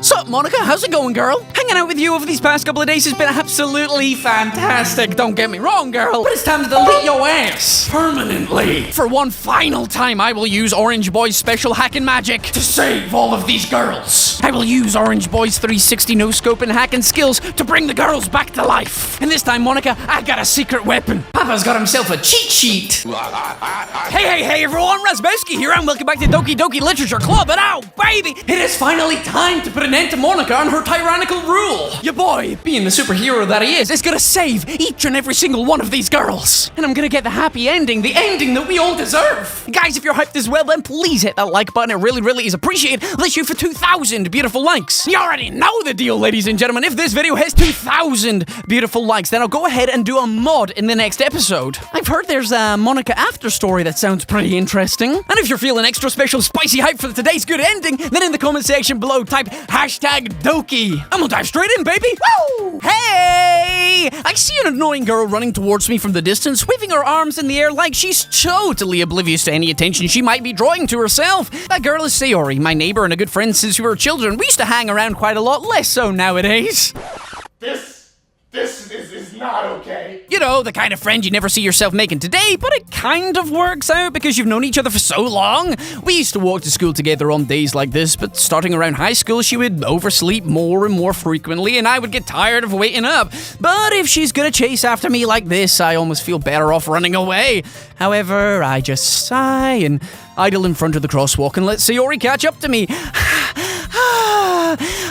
Sup, Monica? How's it going, girl? Hanging out with you over these past couple of days has been absolutely fantastic. Don't get me wrong, girl, but it's time to delete your ass permanently. For one final time, I will use Orange Boy's special hacking magic to save all of these girls. I will use Orange Boy's 360 no-scope and hacking skills to bring the girls back to life. And this time, Monica, I got a secret weapon. Papa's got himself a cheat sheet. Hey, everyone, Razzbowski here, and welcome back to Doki Doki Literature Club. And oh, baby, it is finally time to put an end to Monica and her tyrannical rule. Your boy, being the superhero that he is gonna save each and every single one of these girls. And I'm gonna get the happy ending, the ending that we all deserve. Guys, if you're hyped as well, then please hit that like button. It really is appreciated. Let's shoot for 2,000 beautiful likes. You already know the deal, ladies and gentlemen. If this video hits 2,000 beautiful likes, then I'll go ahead and do a mod in the next episode. I've heard there's a Monica after story that sounds pretty interesting. And if you're feeling extra special spicy hype for today's good ending, then in the comment section below, type #Doki. And we'll dive straight in, baby. Woo! Hey! I see an annoying girl running towards me from the distance, waving her arms in the air like she's totally oblivious to any attention she might be drawing to herself. That girl is Sayori, my neighbor and a good friend since we were children. We used to hang around quite a lot, less so nowadays. This is not okay. You know, the kind of friend you never see yourself making today, but it kind of works out because you've known each other for so long. We used to walk to school together on days like this, but starting around high school, she would oversleep more and more frequently, and I would get tired of waiting up. But if she's gonna chase after me like this, I almost feel better off running away. However, I just sigh and idle in front of the crosswalk and let Sayori catch up to me.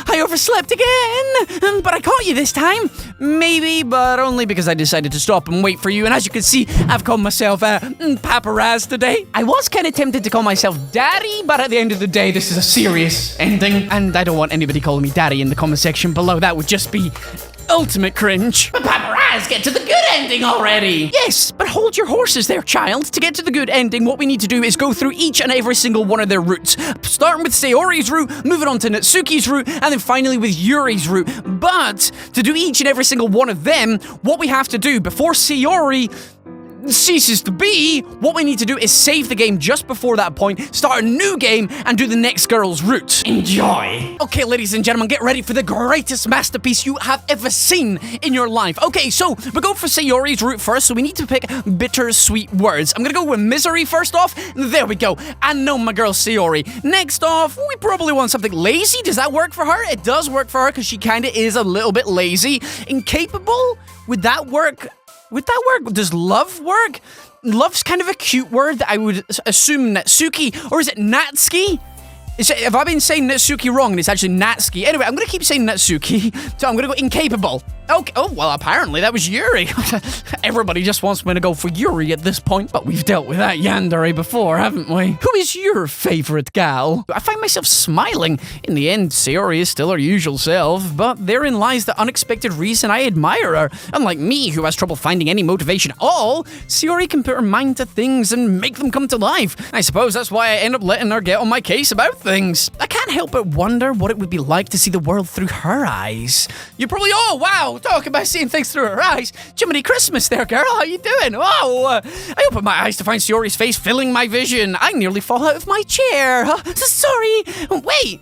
I overslept again, but I caught you this time. Maybe, but only because I decided to stop and wait for you. And as you can see, I've called myself Papa Raz today. I was kind of tempted to call myself Daddy, but at the end of the day, this is a serious ending. And I don't want anybody calling me Daddy in the comment section below. That would just be ultimate cringe. But Papa Raz, get to the good ending already. Yes, but hold your horses there, child. To get to the good ending, what we need to do is go through each and every single one of their routes. Starting with Sayori's route, moving on to Natsuki's route, and then finally with Yuri's route. But to do each and every single one of them, what we have to do before Sayori ceases to be, what we need to do is save the game just before that point, start a new game, and do the next girl's route. Enjoy. Okay, ladies and gentlemen, get ready for the greatest masterpiece you have ever seen in your life. Okay, so we go for Sayori's route first, so we need to pick bittersweet words. I'm gonna go with misery first off. There we go. I know my girl Sayori. Next off, we probably want something lazy. Does that work for her? It does work for her because she kind of is a little bit lazy. Incapable? Would that work? Does love work? Love's kind of a cute word that I would assume Natsuki, or is it Natsuki? Have I been saying Natsuki wrong and it's actually Natsuki? Anyway, I'm going to keep saying Natsuki, so I'm going to go incapable. Okay. Oh, well, apparently that was Yuri. Everybody just wants me to go for Yuri at this point, but we've dealt with that yandere before, haven't we? Who is your favorite gal? I find myself smiling. In the end, Sayori is still her usual self, but therein lies the unexpected reason I admire her. Unlike me, who has trouble finding any motivation at all, Sayori can put her mind to things and make them come to life. I suppose that's why I end up letting her get on my case about things. I can't help but wonder what it would be like to see the world through her eyes. You're probably, oh wow, talk about seeing things through her eyes. Jiminy Christmas there, girl, how you doing? Wow, I opened my eyes to find Sayori's face filling my vision. I nearly fall out of my chair. Sorry, wait.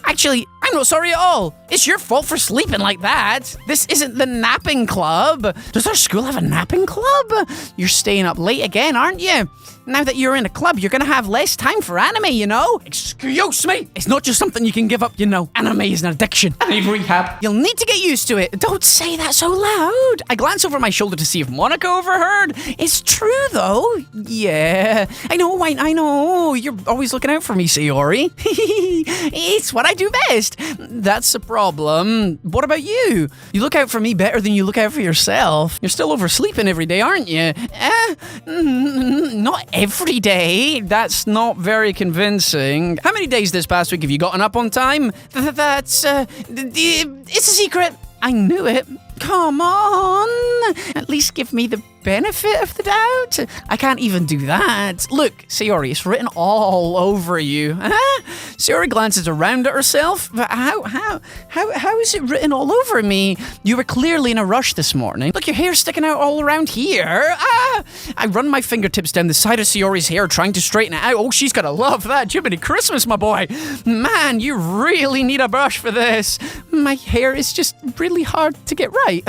Actually, I'm not sorry at all. It's your fault for sleeping like that. This isn't the napping club. Does our school have a napping club? You're staying up late again, aren't you? Now that you're in a club, you're gonna have less time for anime, you know? Excuse me! It's not just something you can give up, you know. Anime is an addiction. I need rehab. You'll need to get used to it. Don't say that so loud. I glance over my shoulder to see if Monica overheard. It's true, though. Yeah. I know. You're always looking out for me, Sayori. It's what I do best. That's the problem. What about you? You look out for me better than you look out for yourself. You're still oversleeping every day, aren't you? Not every day. That's not very convincing. How many days this past week have you gotten up on time? It's a secret. I knew it. Come on. At least give me the benefit of the doubt? I can't even do that. Look, Sayori, it's written all over you. Sayori glances around at herself. But how is it written all over me? You were clearly in a rush this morning. Look, your hair's sticking out all around here. I run my fingertips down the side of Sayori's hair, trying to straighten it out. Oh, she's gonna love that. Jiminy Christmas, my boy. Man, you really need a brush for this. My hair is just really hard to get right.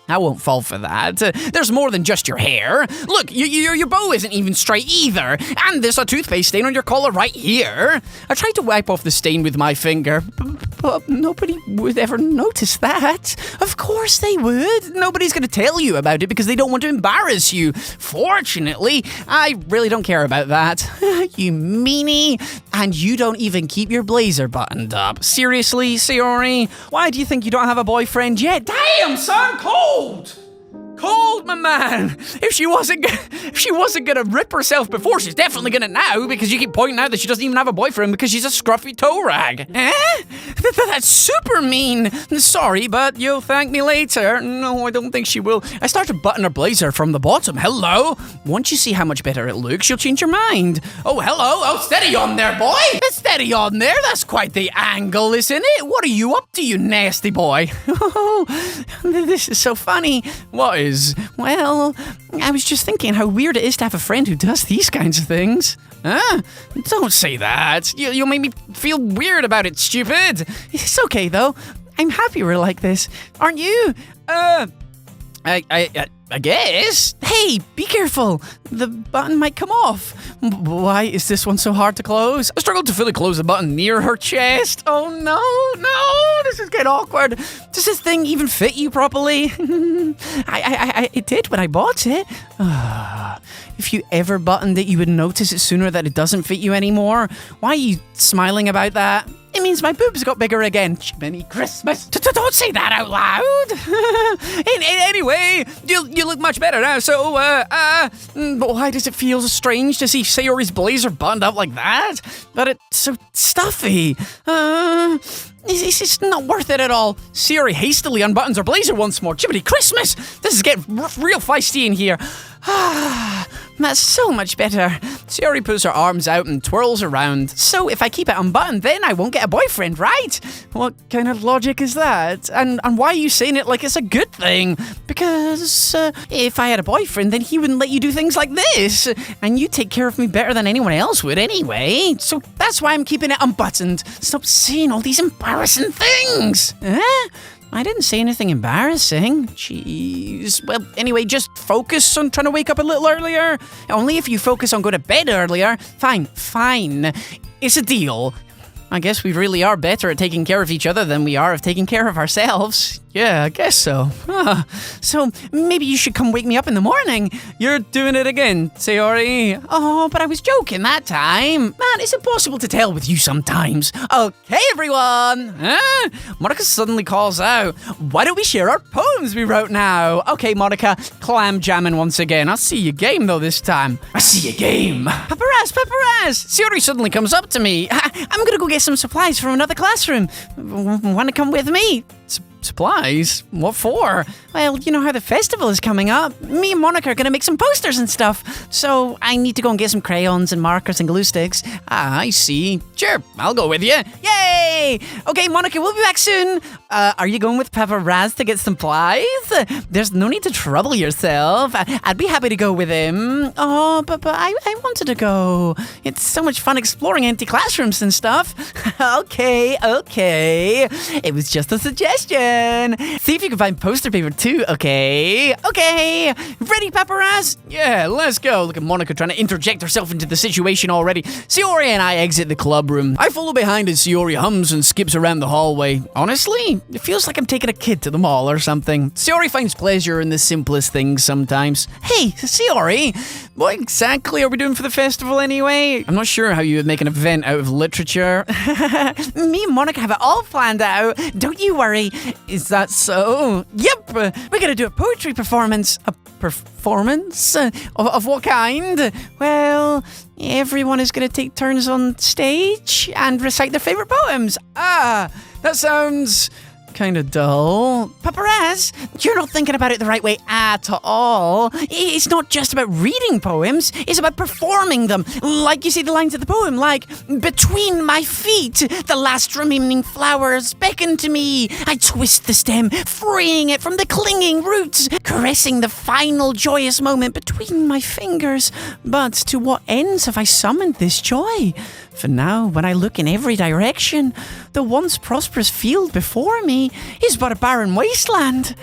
I won't fall for that. There's more than just your hair. Look, your bow isn't even straight either. And there's a toothpaste stain on your collar right here. I tried to wipe off the stain with my finger, but nobody would ever notice that. Of course they would. Nobody's going to tell you about it because they don't want to embarrass you. Fortunately, I really don't care about that. You meanie. And you don't even keep your blazer buttoned up. Seriously, Sayori? Why do you think you don't have a boyfriend yet? Damn, son, cold! Cold, my man. If she wasn't gonna rip herself before, she's definitely gonna now, because you keep pointing out that she doesn't even have a boyfriend because she's a scruffy toe rag. That's super mean. Sorry, but you'll thank me later. No, I don't think she will. I start to button her blazer from the bottom. Hello? Once you see how much better it looks, you'll change your mind. Oh, hello. Oh, steady on there, boy. Steady on there. That's quite the angle, isn't it? What are you up to, you nasty boy? Oh, this is so funny. What is? Well, I was just thinking how weird it is to have a friend who does these kinds of things. Don't say that. You'll make me feel weird about it, stupid. It's okay, though. I'm happy we're like this. Aren't you? I guess. Hey, be careful. The button might come off. Why is this one so hard to close? I struggled to fully close the button near her chest. Oh no, this is getting awkward. Does this thing even fit you properly? It did when I bought it. If you ever buttoned it, you would notice it sooner that it doesn't fit you anymore. Why are you smiling about that? It means my boobs got bigger again. Jiminy Christmas. Don't say that out loud. Anyway, you look much better now, so, but why does it feel so strange to see Sayori's blazer buttoned up like that? But it's so stuffy. It's just not worth it at all. Sayori hastily unbuttons her blazer once more. Jiminy Christmas! This is getting real feisty in here. That's so much better. Sayori puts her arms out and twirls around. So if I keep it unbuttoned, then I won't get a boyfriend, right? What kind of logic is that? And why are you saying it like it's a good thing? Because if I had a boyfriend, then he wouldn't let you do things like this. And you take care of me better than anyone else would anyway. So that's why I'm keeping it unbuttoned. Stop saying all these embarrassing things. I didn't say anything embarrassing. Jeez. Well, anyway, just focus on trying to wake up a little earlier. Only if you focus on going to bed earlier. Fine. It's a deal. I guess we really are better at taking care of each other than we are of taking care of ourselves. Yeah, I guess so. So maybe you should come wake me up in the morning. You're doing it again, Sayori. Oh, but I was joking that time. Man, it's impossible to tell with you sometimes. Okay, everyone. Monica suddenly calls out, why don't we share our poems we wrote now? Okay, Monica, clam jamming once again. I'll see you game, though, this time. I see you game. Paparazz. Sayori suddenly comes up to me. I'm gonna go get some supplies from another classroom. Want to come with me? Supplies? What for? Well, you know how the festival is coming up. Me and Monica are going to make some posters and stuff. So I need to go and get some crayons and markers and glue sticks. I see. Sure, I'll go with you. Yay! Okay, Monica, we'll be back soon. Are you going with Papa Raz to get some supplies? There's no need to trouble yourself. I'd be happy to go with him. Oh, but I wanted to go. It's so much fun exploring empty classrooms and stuff. Okay. It was just a suggestion. See if you can find poster paper too, okay? Ready, Paparazz? Yeah, let's go. Look at Monica trying to interject herself into the situation already. Sayori and I exit the club room. I follow behind as Sayori hums and skips around the hallway. Honestly, it feels like I'm taking a kid to the mall or something. Sayori finds pleasure in the simplest things sometimes. Hey, Sayori, what exactly are we doing for the festival anyway? I'm not sure how you would make an event out of literature. Me and Monica have it all planned out. Don't you worry. Is that so? Yep, we're gonna do a poetry performance. A performance? Of what kind? Well, everyone is gonna take turns on stage and recite their favorite poems. That sounds kind of dull. Paparazz, you're not thinking about it the right way at all. It's not just about reading poems, it's about performing them. Like you see the lines of the poem, like, between my feet, the last remaining flowers beckon to me. I twist the stem, freeing it from the clinging roots, caressing the final joyous moment between my fingers. But to what ends have I summoned this joy? For now, when I look in every direction, the once prosperous field before me is but a barren wasteland.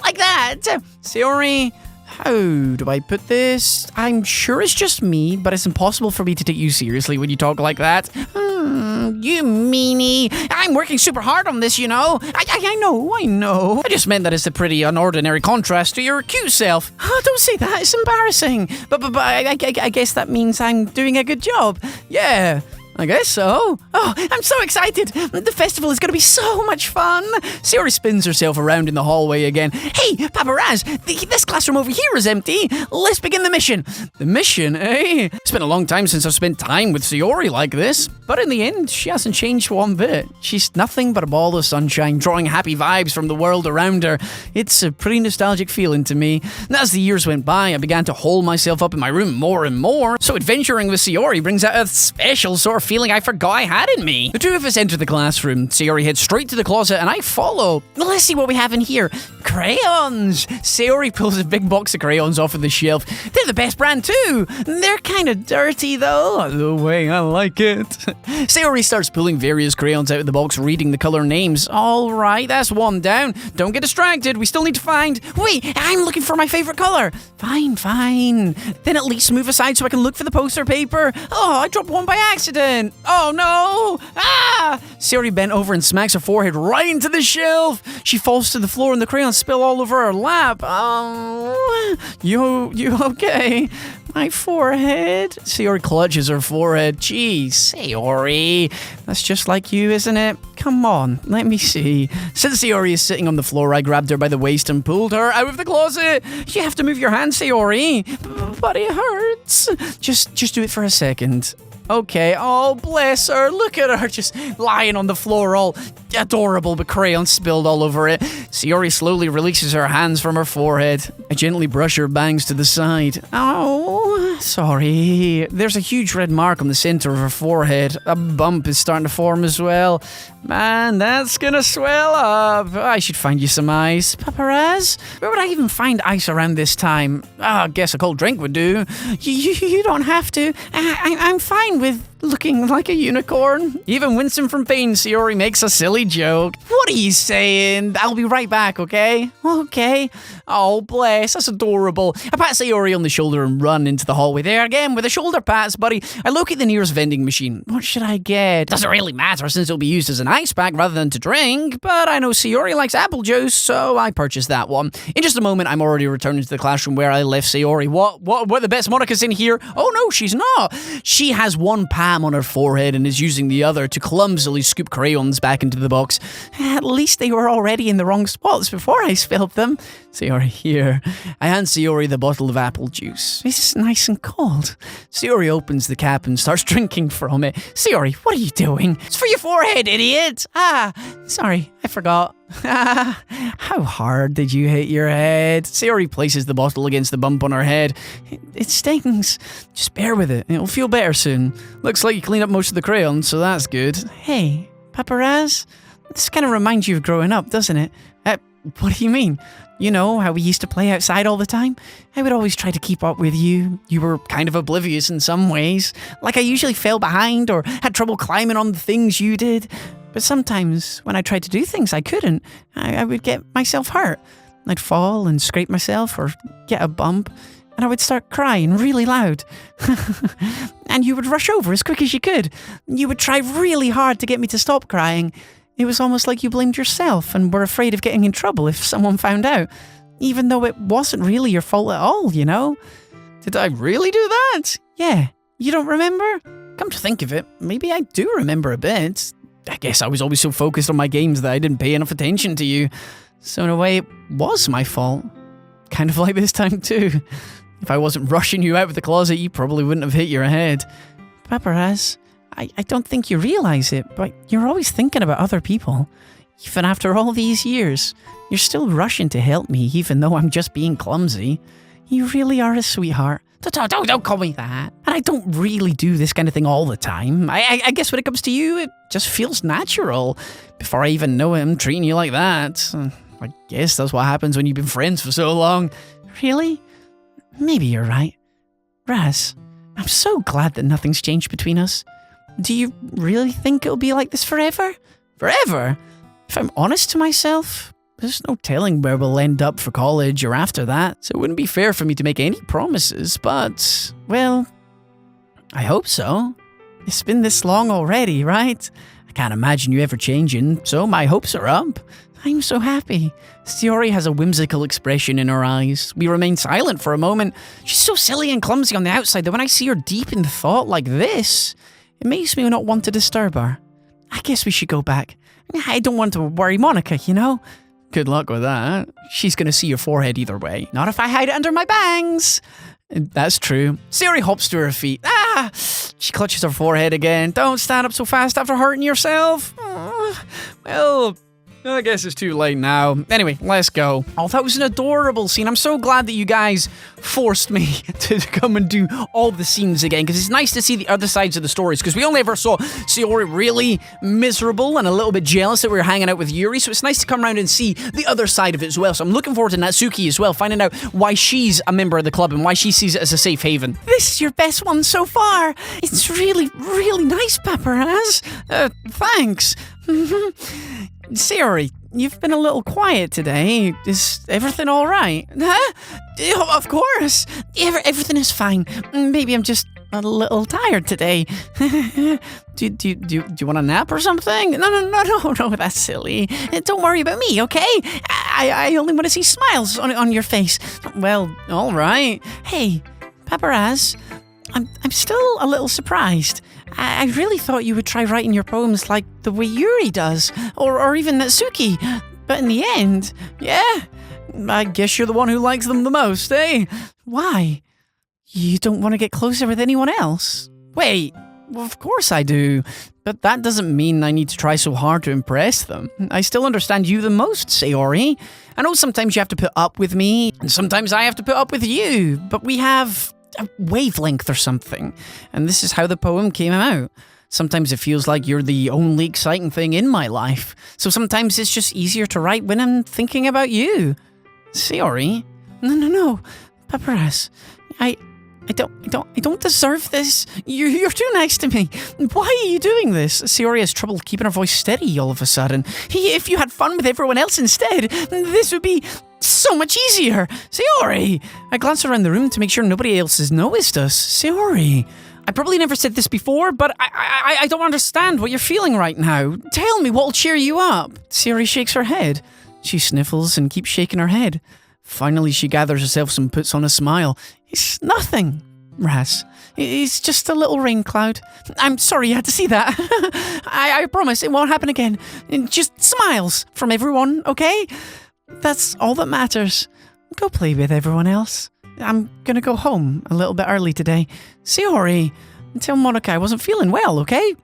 Like that. Sayori, how do I put this? I'm sure it's just me, but it's impossible for me to take you seriously when you talk like that. You meanie. I'm working super hard on this, you know. I know. I just meant that it's a pretty unordinary contrast to your cute self. Oh, don't say that. It's embarrassing. But I guess that means I'm doing a good job. Yeah. I guess so. Oh, I'm so excited. The festival is going to be so much fun. Sayori spins herself around in the hallway again. Hey, Paparazz, this classroom over here is empty. Let's begin the mission. The mission, eh? It's been a long time since I've spent time with Sayori like this. But in the end, she hasn't changed one bit. She's nothing but a ball of sunshine, drawing happy vibes from the world around her. It's a pretty nostalgic feeling to me. And as the years went by, I began to hole myself up in my room more and more. So adventuring with Sayori brings out a special sort of feeling I forgot I had in me. The two of us enter the classroom. Sayori heads straight to the closet and I follow. Let's see what we have in here. Crayons! Sayori pulls a big box of crayons off of the shelf. They're the best brand too. They're kind of dirty though. The way I like it. Sayori starts pulling various crayons out of the box, reading the color names. All right, that's one down. Don't get distracted. We still need to find... Wait, I'm looking for my favorite color. Fine. Then at least move aside so I can look for the poster paper. Oh, I dropped one by accident. Oh no! Ah! Sayori bent over and smacks her forehead right into the shelf. She falls to the floor and the crayons spill all over her lap. Oh, you okay? My forehead. Sayori clutches her forehead. Geez, Sayori. That's just like you, isn't it? Come on, let me see. Since Sayori is sitting on the floor, I grabbed her by the waist and pulled her out of the closet. You have to move your hand, Sayori. But it hurts. Just do it for a second. Okay, oh bless her, look at her just lying on the floor all adorable but crayon spilled all over it. Sayori slowly releases her hands from her forehead. I gently brush her bangs to the side. Oh, sorry. There's a huge red mark on the center of her forehead. A bump is starting to form as well. Man, that's gonna swell up. I should find you some ice. Paparazz? Where would I even find ice around this time? I guess a cold drink would do. You don't have to. I'm fine with looking like a unicorn. Even wincing from pain, Sayori makes a silly joke. What are you saying? I'll be right back, okay? Okay. Oh, bless. That's adorable. I pat Sayori on the shoulder and run into the hallway. There again with the shoulder pats, buddy. I locate the nearest vending machine. What should I get? Doesn't really matter since it'll be used as an ice pack rather than to drink, but I know Sayori likes apple juice, so I purchased that one. In just a moment, I'm already returning to the classroom where I left Sayori. What the best Monica's in here? Oh no, she's not. She has one palm on her forehead and is using the other to clumsily scoop crayons back into the box. At least they were already in the wrong spots before I spilled them. Sayori, here. I hand Sayori the bottle of apple juice. It's nice and cold. Sayori opens the cap and starts drinking from it. Sayori, what are you doing? It's for your forehead, idiot! Sorry, I forgot. How hard did you hit your head? Sayori places the bottle against the bump on her head. It stings. Just bear with it. It'll feel better soon. Looks like you cleaned up most of the crayons, so that's good. Hey, Paparazz? This kind of reminds you of growing up, doesn't it? What do you mean? You know how we used to play outside all the time? I would always try to keep up with you. You were kind of oblivious in some ways. Like I usually fell behind or had trouble climbing on the things you did. But sometimes when I tried to do things I couldn't, I would get myself hurt. I'd fall and scrape myself or get a bump, and I would start crying really loud. And you would rush over as quick as you could. You would try really hard to get me to stop crying. It was almost like you blamed yourself and were afraid of getting in trouble if someone found out, even though it wasn't really your fault at all, you know? Did I really do that? Yeah. You don't remember? Come to think of it, maybe I do remember a bit. I guess I was always so focused on my games that I didn't pay enough attention to you. So in a way, it was my fault. Kind of like this time too. If I wasn't rushing you out of the closet, you probably wouldn't have hit your head. Paparazz, I don't think you realize it, but you're always thinking about other people. Even after all these years, you're still rushing to help me even though I'm just being clumsy. You really are a sweetheart. Don't call me that. And I don't really do this kind of thing all the time. I guess when it comes to you, it just feels natural. Before I even know it, I'm treating you like that. I guess that's what happens when you've been friends for so long. Really? Maybe you're right. Raz, I'm so glad that nothing's changed between us. Do you really think it'll be like this forever? Forever? If I'm honest to myself, there's no telling where we'll end up for college or after that, so it wouldn't be fair for me to make any promises, but, well, I hope so. It's been this long already, right? I can't imagine you ever changing, so my hopes are up. I'm so happy. Sayori has a whimsical expression in her eyes. We remain silent for a moment. She's so silly and clumsy on the outside that when I see her deep in thought like this, it makes me not want to disturb her. I guess we should go back. I don't want to worry Monica, you know? Good luck with that. She's gonna see your forehead either way. Not if I hide it under my bangs. That's true. Sayori hops to her feet. She clutches her forehead again. Don't stand up so fast after hurting yourself. Well, I guess it's too late now. Anyway, let's go. Oh, that was an adorable scene. I'm so glad that you guys forced me to come and do all the scenes again, because it's nice to see the other sides of the stories, because we only ever saw Sayori really miserable and a little bit jealous that we were hanging out with Yuri, so it's nice to come around and see the other side of it as well. So I'm looking forward to Natsuki as well, finding out why she's a member of the club and why she sees it as a safe haven. This is your best one so far. It's really, really nice, Paparazz. Thanks. Sayori, you've been a little quiet today. Is everything all right? Huh? Of course. Everything is fine. Maybe I'm just a little tired today. Do you want a nap or something? No, that's silly. Don't worry about me, okay? I only want to see smiles on your face. Well, all right. Hey, Paparazz, I'm still a little surprised. I really thought you would try writing your poems like the way Yuri does, or even Natsuki. But in the end, yeah, I guess you're the one who likes them the most, eh? Why? You don't want to get closer with anyone else? Wait, well, of course I do. But that doesn't mean I need to try so hard to impress them. I still understand you the most, Sayori. I know sometimes you have to put up with me, and sometimes I have to put up with you, but we have a wavelength or something, and this is how the poem came out. Sometimes it feels like you're the only exciting thing in my life, so sometimes it's just easier to write when I'm thinking about you. Sayori? No, Paparazz, I don't deserve this. You're too nice to me. Why are you doing this? Sayori has trouble keeping her voice steady all of a sudden. If you had fun with everyone else instead, this would be so much easier. Sayori! I glanced around the room to make sure nobody else has noticed us. Sayori! I probably never said this before, but I don't understand what you're feeling right now. Tell me what'll cheer you up. Sayori shakes her head. She sniffles and keeps shaking her head. Finally, she gathers herself and puts on a smile. It's nothing, Raz. It's just a little rain cloud. I'm sorry you had to see that. I promise it won't happen again. Just smiles from everyone, okay? That's all that matters. Go play with everyone else. I'm gonna go home a little bit early today. Sayori, tell Monica I wasn't feeling well, okay?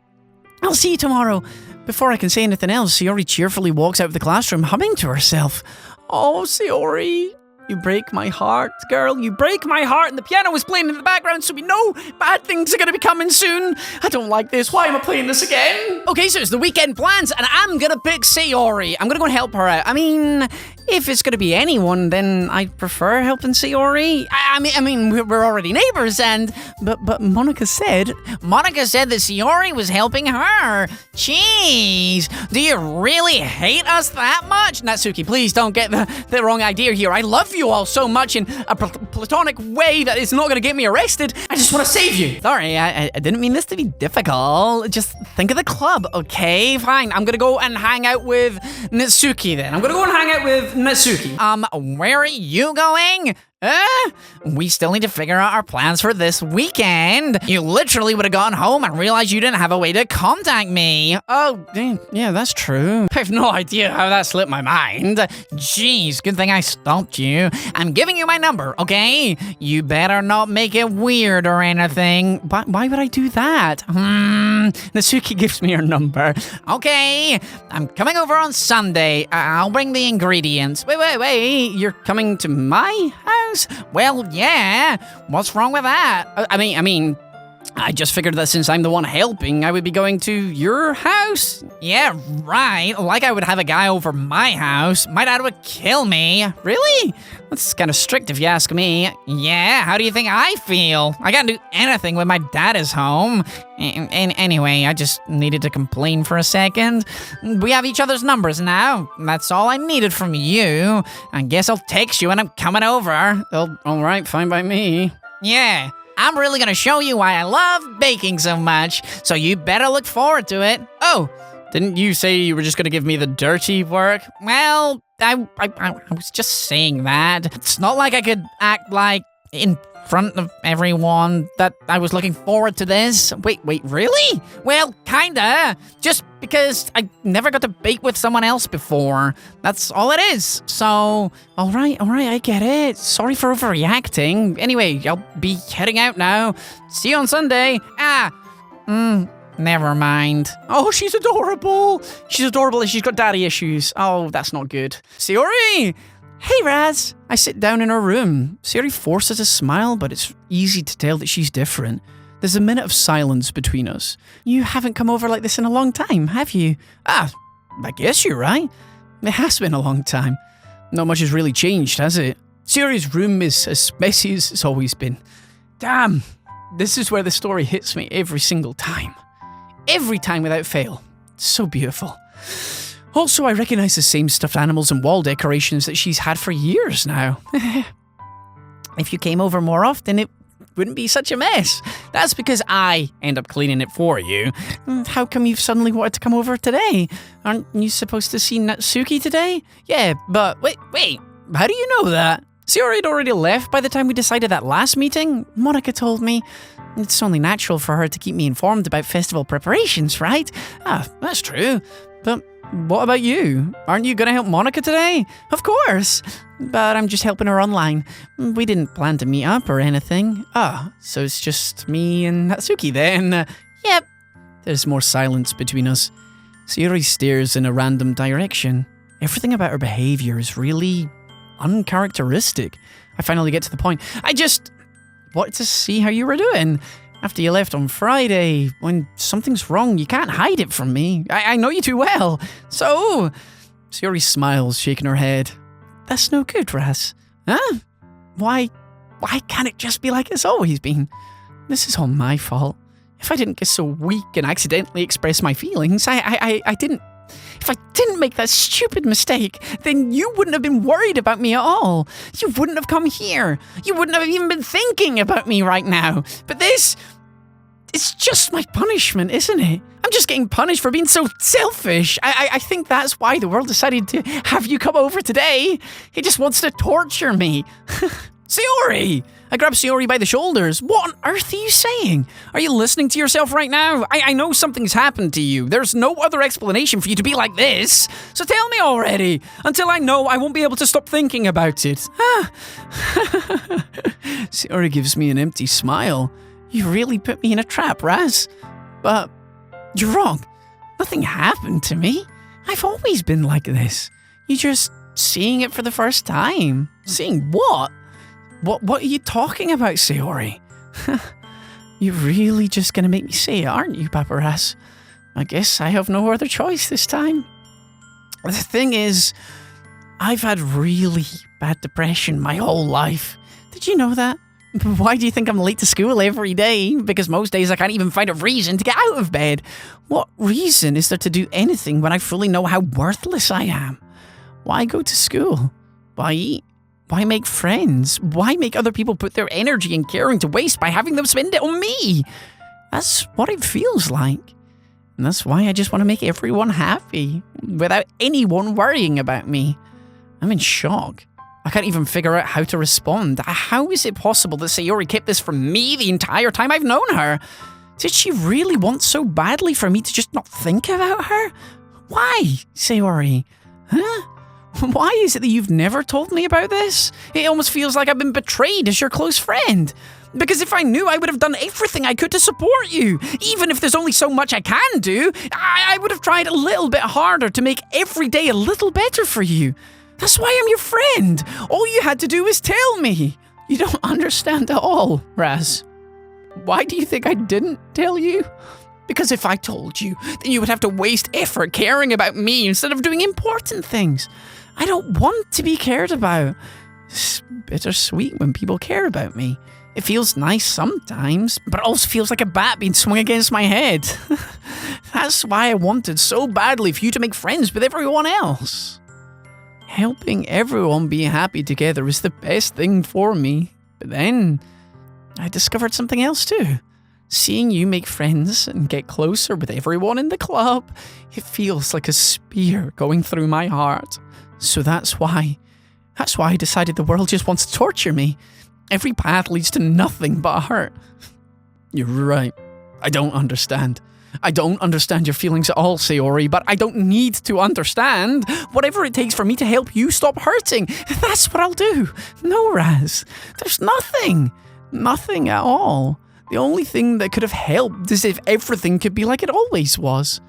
I'll see you tomorrow. Before I can say anything else, Sayori cheerfully walks out of the classroom, humming to herself. Oh, Sayori, you break my heart, girl. You break my heart. And the piano is playing in the background, so we know bad things are going to be coming soon. I don't like this. Why am I playing this again? Okay, so it's the weekend plans, and I'm going to pick Sayori. I'm going to go and help her out. I mean, if it's going to be anyone, then I prefer helping Sayori. I mean, we're already neighbors, but Monica said that Sayori was helping her. Jeez, do you really hate us that much? Natsuki, please don't get the wrong idea here. I love you all so much in a platonic way that it's not going to get me arrested. I just want to save you. Sorry, I didn't mean this to be difficult. Just think of the club, okay? Fine, I'm going to go and hang out with Natsuki then. I'm going to go and hang out with Natsuki. Where are you going? We still need to figure out our plans for this weekend. You literally would have gone home and realized you didn't have a way to contact me. Oh, yeah, that's true. I have no idea how that slipped my mind. Jeez, good thing I stopped you. I'm giving you my number, okay? You better not make it weird or anything. Why would I do that? Natsuki gives me her number. Okay, I'm coming over on Sunday. I'll bring the ingredients. Wait. You're coming to my house? Well, yeah. What's wrong with that? I just figured that since I'm the one helping, I would be going to your house. Yeah, right. Like I would have a guy over my house. My dad would kill me. Really? That's kind of strict if you ask me. Yeah, how do you think I feel? I can't do anything when my dad is home. And anyway, I just needed to complain for a second. We have each other's numbers now. That's all I needed from you. I guess I'll text you when I'm coming over. Oh, all right, fine by me. Yeah. I'm really gonna show you why I love baking so much, so you better look forward to it. Oh, didn't you say you were just gonna give me the dirty work? Well, I was just saying that. It's not like I could act like in front of everyone that I was looking forward to this. Wait, really? Well, kinda. Just because I never got to bake with someone else before. That's all it is. So, all right, I get it. Sorry for overreacting. Anyway, I'll be heading out now. See you on Sunday. Never mind. Oh, she's adorable. She's adorable and she's got daddy issues. Oh, that's not good. Sayori! Hey, Raz. I sit down in her room. Sayori forces a smile, but it's easy to tell that she's different. There's a minute of silence between us. You haven't come over like this in a long time, have you? I guess you're right. It has been a long time. Not much has really changed, has it? Sayori's room is as messy as it's always been. Damn, this is where the story hits me every single time. Every time without fail. It's so beautiful. Also, I recognize the same stuffed animals and wall decorations that she's had for years now. If you came over more often, it wouldn't be such a mess. That's because I end up cleaning it for you. How come you've suddenly wanted to come over today? Aren't you supposed to see Natsuki today? Yeah, but wait, how do you know that? Sayori had already left by the time we decided that last meeting. Monica told me. It's only natural for her to keep me informed about festival preparations, right? That's true. But what about you? Aren't you gonna help Monica today? Of course. But I'm just helping her online. We didn't plan to meet up or anything. So it's just me and Natsuki then. Yep. There's more silence between us. Sayori stares in a random direction. Everything about her behavior is really uncharacteristic. I finally get to the point. I just wanted to see how you were doing. After you left on Friday, when something's wrong, you can't hide it from me. I know you too well. So, Sayori smiles, shaking her head. That's no good, Raz. Huh? Why can't it just be like it's always been? This is all my fault. If I didn't get so weak and accidentally express my feelings, I didn't. If I didn't make that stupid mistake, then you wouldn't have been worried about me at all. You wouldn't have come here. You wouldn't have even been thinking about me right now. But it's just my punishment, isn't it? I'm just getting punished for being so selfish. I think that's why the world decided to have you come over today. He just wants to torture me. Sayori! I grab Sayori by the shoulders. What on earth are you saying? Are you listening to yourself right now? I know something's happened to you. There's no other explanation for you to be like this. So tell me already. Until I know, I won't be able to stop thinking about it. Sayori gives me an empty smile. You really put me in a trap, Raz. But you're wrong. Nothing happened to me. I've always been like this. You're just seeing it for the first time. Seeing what? What are you talking about, Sayori? You're really just gonna make me say it, aren't you, Paparazz? I guess I have no other choice this time. The thing is, I've had really bad depression my whole life. Did you know that? Why do you think I'm late to school every day? Because most days I can't even find a reason to get out of bed. What reason is there to do anything when I fully know how worthless I am? Why go to school? Why eat? Why make friends? Why make other people put their energy and caring to waste by having them spend it on me? That's what it feels like. And that's why I just want to make everyone happy, without anyone worrying about me. I'm in shock. I can't even figure out how to respond. How is it possible that Sayori kept this from me the entire time I've known her? Did she really want so badly for me to just not think about her? Why, Sayori? Huh? Why is it that you've never told me about this? It almost feels like I've been betrayed as your close friend. Because if I knew, I would have done everything I could to support you. Even if there's only so much I can do, I would have tried a little bit harder to make every day a little better for you. That's why I'm your friend. All you had to do was tell me. You don't understand at all, Raz. Why do you think I didn't tell you? Because if I told you, then you would have to waste effort caring about me instead of doing important things. I don't want to be cared about. It's bittersweet when people care about me. It feels nice sometimes, but it also feels like a bat being swung against my head. That's why I wanted so badly for you to make friends with everyone else. Helping everyone be happy together is the best thing for me. But then, I discovered something else too. Seeing you make friends and get closer with everyone in the club, it feels like a spear going through my heart. So that's why I decided the world just wants to torture me. Every path leads to nothing but hurt. You're right. I don't understand. I don't understand your feelings at all, Sayori, but I don't need to understand. Whatever it takes for me to help you stop hurting, that's what I'll do. No, Raz. There's nothing. Nothing at all. The only thing that could have helped is if everything could be like it always was.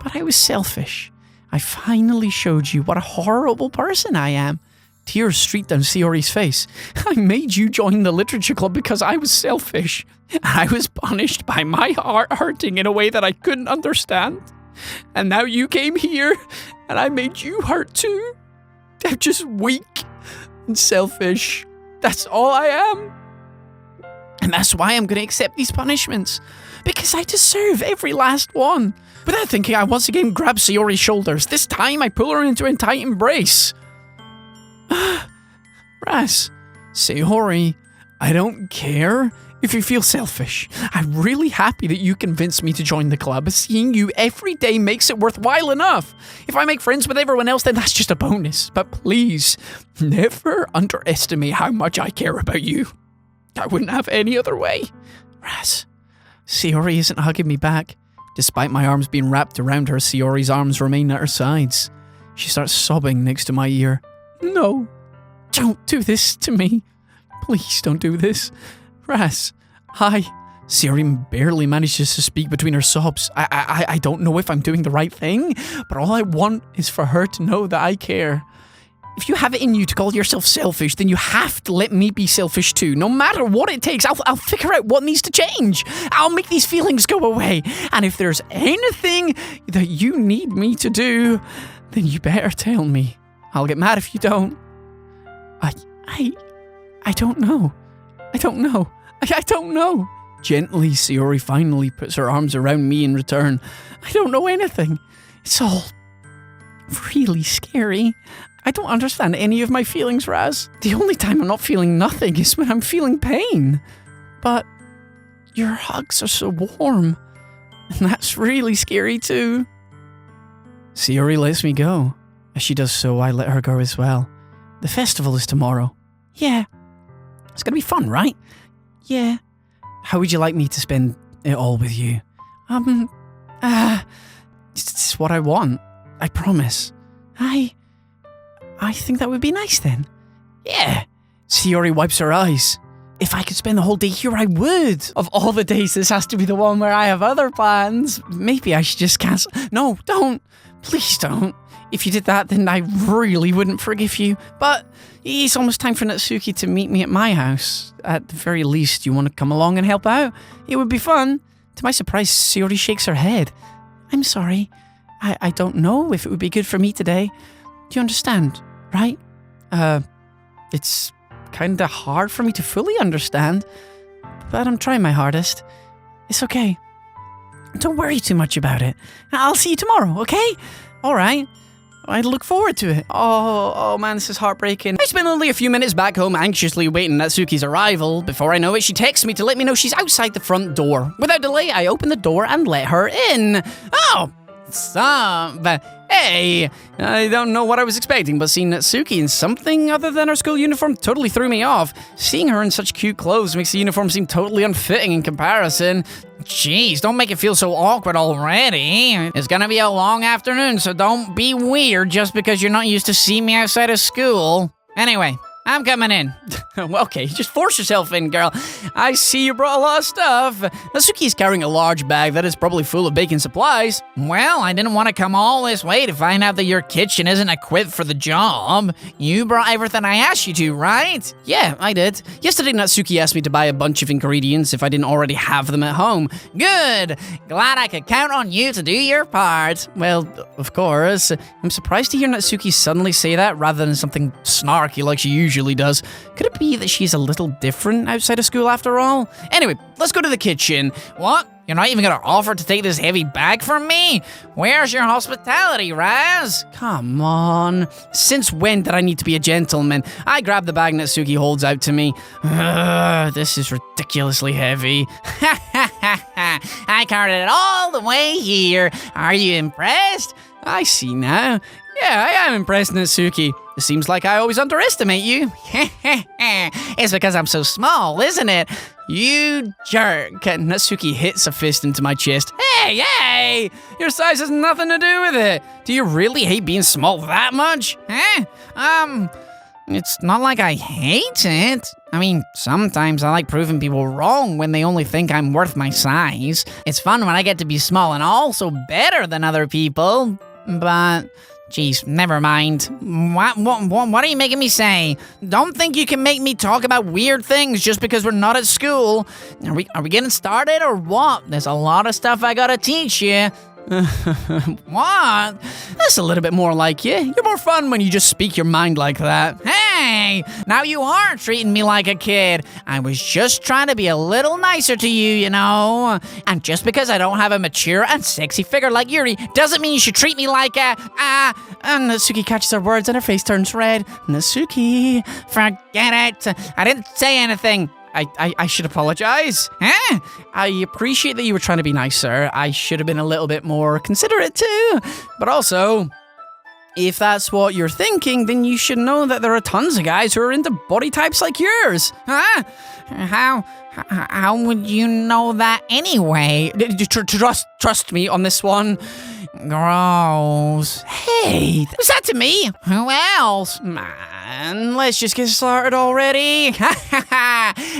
But I was selfish. I finally showed you what a horrible person I am. Tears streaked down Sayori's face. I made you join the literature club because I was selfish. I was punished by my heart hurting in a way that I couldn't understand. And now you came here, and I made you hurt too. I'm just weak and selfish. That's all I am. And that's why I'm going to accept these punishments. Because I deserve every last one. Without thinking, I once again grab Sayori's shoulders. This time, I pull her into a tight embrace. Raz, Sayori, I don't care if you feel selfish. I'm really happy that you convinced me to join the club. Seeing you every day makes it worthwhile enough. If I make friends with everyone else, then that's just a bonus. But please, never underestimate how much I care about you. I wouldn't have any other way. Raz, Sayori isn't hugging me back. Despite my arms being wrapped around her, Sayori's arms remain at her sides. She starts sobbing next to my ear. No, don't do this to me. Please don't do this. Raz, Sayori barely manages to speak between her sobs. I don't know if I'm doing the right thing, but all I want is for her to know that I care. If you have it in you to call yourself selfish, then you have to let me be selfish too. No matter what it takes, I'll figure out what needs to change. I'll make these feelings go away. And if there's anything that you need me to do, then you better tell me. I'll get mad if you don't. I don't know. I don't know. Gently, Sayori finally puts her arms around me in return. I don't know anything. It's all really scary. I don't understand any of my feelings, Raz. The only time I'm not feeling nothing is when I'm feeling pain. But your hugs are so warm. And that's really scary too. Sayori lets me go. As she does so, I let her go as well. The festival is tomorrow. Yeah. It's gonna be fun, right? Yeah. How would you like me to spend it all with you? It's what I want. I promise. I think that would be nice then. Yeah. Sayori wipes her eyes. If I could spend the whole day here, I would. Of all the days, this has to be the one where I have other plans. Maybe I should just cancel. No, don't. Please don't. If you did that, then I really wouldn't forgive you. But it's almost time for Natsuki to meet me at my house. At the very least, you want to come along and help out? It would be fun. To my surprise, Sayori shakes her head. I'm sorry. I don't know if it would be good for me today. Do you understand, right? It's kinda hard for me to fully understand, but I'm trying my hardest. It's okay. Don't worry too much about it. I'll see you tomorrow, okay? Alright. I look forward to it. Oh man, this is heartbreaking. I spent only a few minutes back home anxiously waiting Natsuki's arrival. Before I know it, she texts me to let me know she's outside the front door. Without delay, I open the door and let her in. Oh, stop. Hey, I don't know what I was expecting, but seeing Natsuki in something other than her school uniform totally threw me off. Seeing her in such cute clothes makes the uniform seem totally unfitting in comparison. Jeez, don't make it feel so awkward already. It's gonna be a long afternoon, so don't be weird just because you're not used to seeing me outside of school. Anyway, I'm coming in. Okay, just force yourself in, girl. I see you brought a lot of stuff. Natsuki's carrying a large bag that is probably full of baking supplies. Well, I didn't want to come all this way to find out that your kitchen isn't equipped for the job. You brought everything I asked you to, right? Yeah, I did. Yesterday, Natsuki asked me to buy a bunch of ingredients if I didn't already have them at home. Good. Glad I could count on you to do your part. Well, of course. I'm surprised to hear Natsuki suddenly say that rather than something snarky like she usually does. Could it be that she's a little different outside of school after all? Anyway, let's go to the kitchen. What? You're not even gonna offer to take this heavy bag from me? Where's your hospitality, Raz? Come on. Since when did I need to be a gentleman? I grab the bag Natsuki holds out to me. This is ridiculously heavy. I carried it all the way here. Are you impressed? I see now. Yeah, I am impressed, Natsuki. It seems like I always underestimate you. It's because I'm so small, isn't it? You jerk. Natsuki hits a fist into my chest. Hey! Your size has nothing to do with it. Do you really hate being small that much? It's not like I hate it. I mean, sometimes I like proving people wrong when they only think I'm worth my size. It's fun when I get to be small and also better than other people. But... Jeez, never mind. What are you making me say? Don't think you can make me talk about weird things just because we're not at school. Are we getting started or what? There's a lot of stuff I gotta teach you. What? That's a little bit more like you. You're more fun when you just speak your mind like that. Hey, now you are treating me like a kid. I was just trying to be a little nicer to you, you know. And just because I don't have a mature and sexy figure like Yuri doesn't mean you should treat me like a... And Natsuki catches her words and her face turns red. Natsuki, forget it. I didn't say anything. I should apologize. Huh? I appreciate that you were trying to be nicer. I should have been a little bit more considerate too. But also, if that's what you're thinking, then you should know that there are tons of guys who are into body types like yours. Huh? How would you know that anyway? Trust me on this one. Gross. Hey, was that to me? Who else? Man, let's just get started already.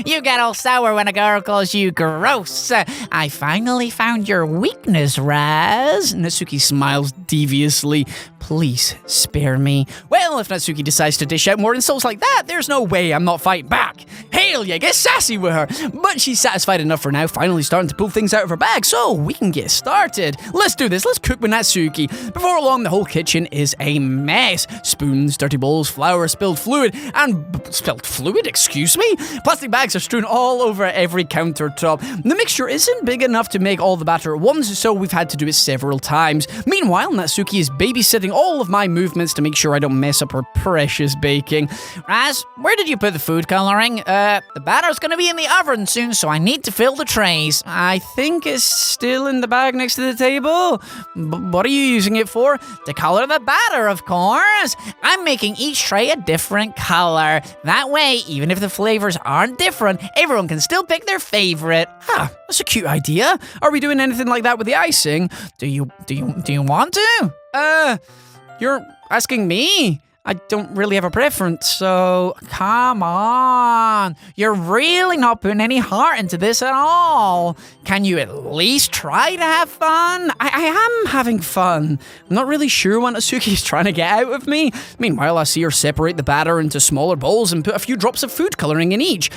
You get all sour when a girl calls you gross. I finally found your weakness, Raz. Natsuki smiles deviously. Please spare me. Well, if Natsuki decides to dish out more insults like that, there's no way I'm not fighting back. Hail yeah, get sassy with her. But she's satisfied enough for now, finally starting to pull things out of her bag, so we can get started. Let's do this. Let's cook with Natsuki. Before long, the whole kitchen is a mess. Spoons, dirty bowls, flour, spilled fluid, excuse me? Plastic bags are strewn all over every countertop. The mixture isn't big enough to make all the batter at once, so we've had to do it several times. Meanwhile, Natsuki is babysitting all of my movements to make sure I don't mess up her precious baking. Raz, where did you put the food coloring? The batter's gonna be in the oven soon, so I need to fill the trays. I think it's still in the bag next to the table. What are you using it for? To color the batter, of course. I'm making each tray a different color. That way, even if the flavors aren't different, everyone can still pick their favorite. That's a cute idea. Are we doing anything like that with the icing? Do you want to? You're asking me? I don't really have a preference, so come on. You're really not putting any heart into this at all. Can you at least try to have fun? I am having fun. I'm not really sure what Natsuki's trying to get out of me. Meanwhile, I see her separate the batter into smaller bowls and put a few drops of food coloring in each.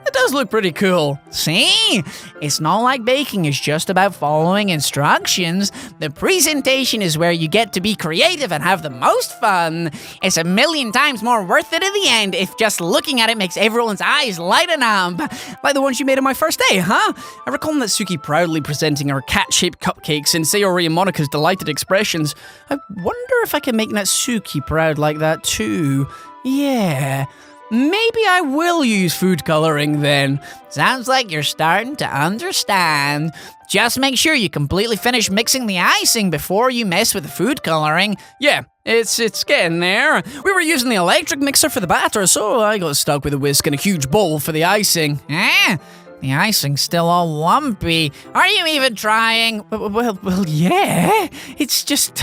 It does look pretty cool. See? It's not like baking is just about following instructions. The presentation is where you get to be creative and have the most fun. It's 1,000,000 times more worth it in the end if just looking at it makes everyone's eyes lighten up. Like the ones you made on my first day, huh? I recall Natsuki proudly presenting her cat-shaped cupcakes and Sayori and Monika's delighted expressions. I wonder if I can make Natsuki proud like that too. Yeah. Maybe I will use food coloring then. Sounds like you're starting to understand. Just make sure you completely finish mixing the icing before you mess with the food coloring. Yeah, it's getting there. We were using the electric mixer for the batter, so I got stuck with a whisk and a huge bowl for the icing. The icing's still all lumpy. Are you even trying? Well, yeah. It's just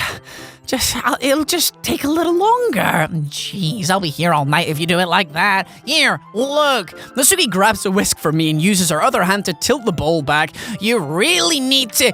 it'll just take a little longer. Jeez, I'll be here all night if you do it like that. Here, look. Natsuki grabs the whisk from me and uses her other hand to tilt the bowl back. You really need to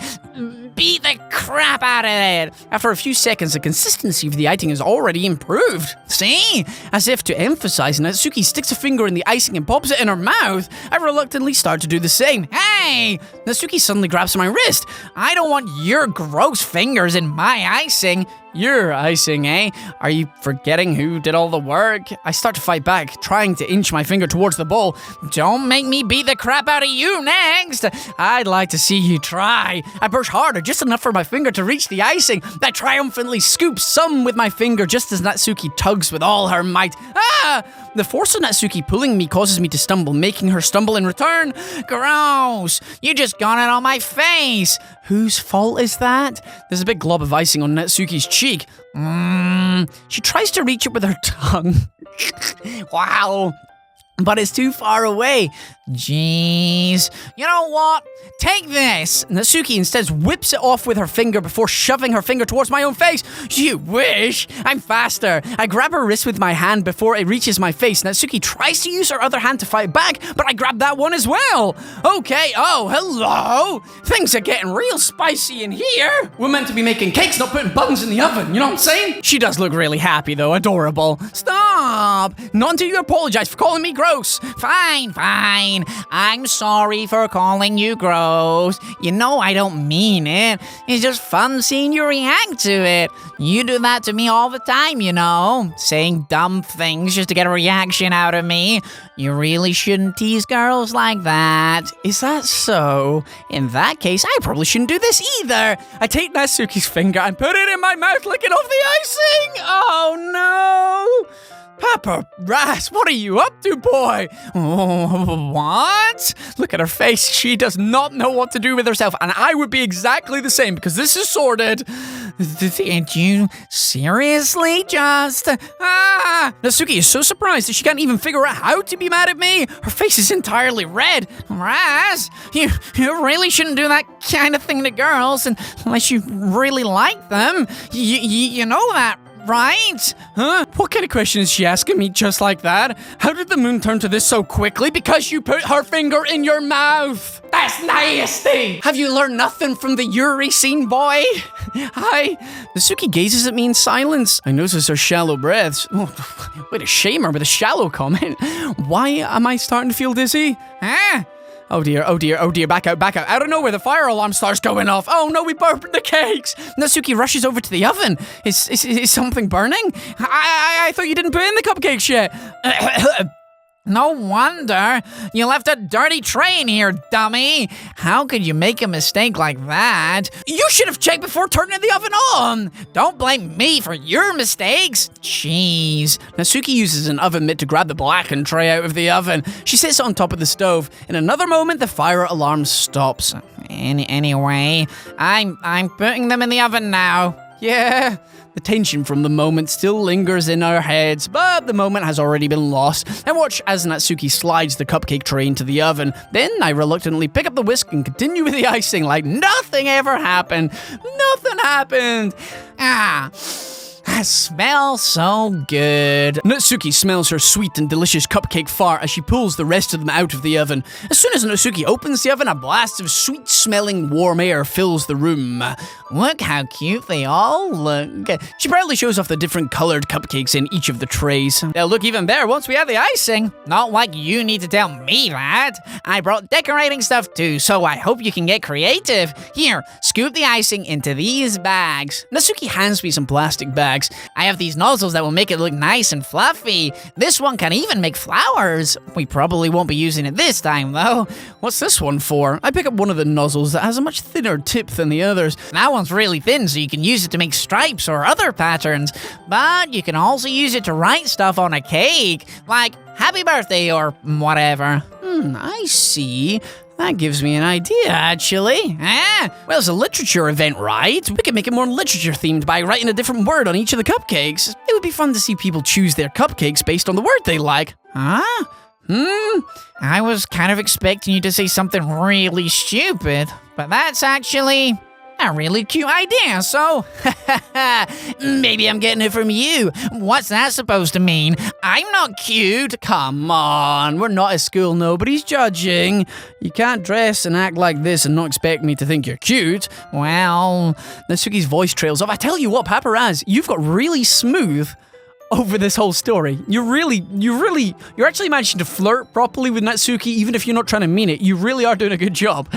beat the crap out of it. After a few seconds, the consistency of the icing has already improved. See? As if to emphasize, Natsuki sticks a finger in the icing and pops it in her mouth. I reluctantly start to do the same. Hey! Natsuki suddenly grabs my wrist. I don't want your gross fingers in my icing. Your icing, eh? Are you forgetting who did all the work? I start to fight back, trying to inch my finger towards the bowl. Don't make me beat the crap out of you next! I'd like to see you try. I push harder, just enough for my finger to reach the icing. I triumphantly scoop some with my finger just as Natsuki tugs with all her might. Ah! The force of Natsuki pulling me causes me to stumble, making her stumble in return. Gross! You just got it on my face! Whose fault is that? There's a big glob of icing on Natsuki's cheek. She tries to reach it with her tongue. Wow. But it's too far away. Jeez. You know what? Take this. Natsuki instead whips it off with her finger before shoving her finger towards my own face. You wish. I'm faster. I grab her wrist with my hand before it reaches my face. Natsuki tries to use her other hand to fight back, but I grab that one as well. Okay. Oh, hello. Things are getting real spicy in here. We're meant to be making cakes, not putting buns in the oven. You know what I'm saying? She does look really happy, though. Adorable. Stop. Not until you apologize for calling me gross. Fine. I'm sorry for calling you gross. You know I don't mean it. It's just fun seeing you react to it. You do that to me all the time, you know. Saying dumb things just to get a reaction out of me. You really shouldn't tease girls like that. Is that so? In that case, I probably shouldn't do this either. I take Natsuki's finger and put it in my mouth, licking off the icing. Oh no! Papa Raz, what are you up to, boy? Oh, what? Look at her face. She does not know what to do with herself, and I would be exactly the same because this is sorted. Did you seriously just... Natsuki is so surprised that she can't even figure out how to be mad at me. Her face is entirely red. Raz, you really shouldn't do that kind of thing to girls unless you really like them. You know that, right? Huh? What kind of question is she asking me just like that? How did the moon turn to this so quickly? Because you put her finger in your mouth. That's nasty. Have you learned nothing from the Yuri scene, boy? Hi. Natsuki gazes at me in silence. I notice her shallow breaths. Oh, way to shame her with a shallow comment. Why am I starting to feel dizzy? Oh dear, back out. Out of nowhere, the fire alarm starts going off. Oh no, we burnt the cakes. Natsuki rushes over to the oven. Is something burning? I thought you didn't put in the cupcakes yet. No wonder. You left a dirty tray in here, dummy. How could you make a mistake like that? You should have checked before turning the oven on. Don't blame me for your mistakes. Jeez. Natsuki uses an oven mitt to grab the blackened tray out of the oven. She sits on top of the stove. In another moment, the fire alarm stops. Anyway, I'm putting them in the oven now. Yeah. The tension from the moment still lingers in our heads, but the moment has already been lost. I watch as Natsuki slides the cupcake tray into the oven. Then I reluctantly pick up the whisk and continue with the icing like nothing ever happened. Nothing happened. That smells so good. Natsuki smells her sweet and delicious cupcake fart as she pulls the rest of them out of the oven. As soon as Natsuki opens the oven, a blast of sweet-smelling warm air fills the room. Look how cute they all look. She proudly shows off the different colored cupcakes in each of the trays. They'll look even better once we have the icing. Not like you need to tell me that. I brought decorating stuff too, so I hope you can get creative. Here, scoop the icing into these bags. Natsuki hands me some plastic bags. I have these nozzles that will make it look nice and fluffy. This one can even make flowers. We probably won't be using it this time, though. What's this one for? I pick up one of the nozzles that has a much thinner tip than the others. That one's really thin, so you can use it to make stripes or other patterns. But you can also use it to write stuff on a cake, like happy birthday or whatever. I see. That gives me an idea, actually. Well, it's a literature event, right? We could make it more literature-themed by writing a different word on each of the cupcakes. It would be fun to see people choose their cupcakes based on the word they like. I was kind of expecting you to say something really stupid, but that's actually a really cute idea, so maybe I'm getting it from you. What's that supposed to mean? I'm not cute. Come on, we're not at school, nobody's judging. You can't dress and act like this and not expect me to think you're cute. Well, Natsuki's voice trails off. I tell you what, Papa Raz, you've got really smooth over this whole story. You're actually managing to flirt properly with Natsuki, even if you're not trying to mean it. You really are doing a good job.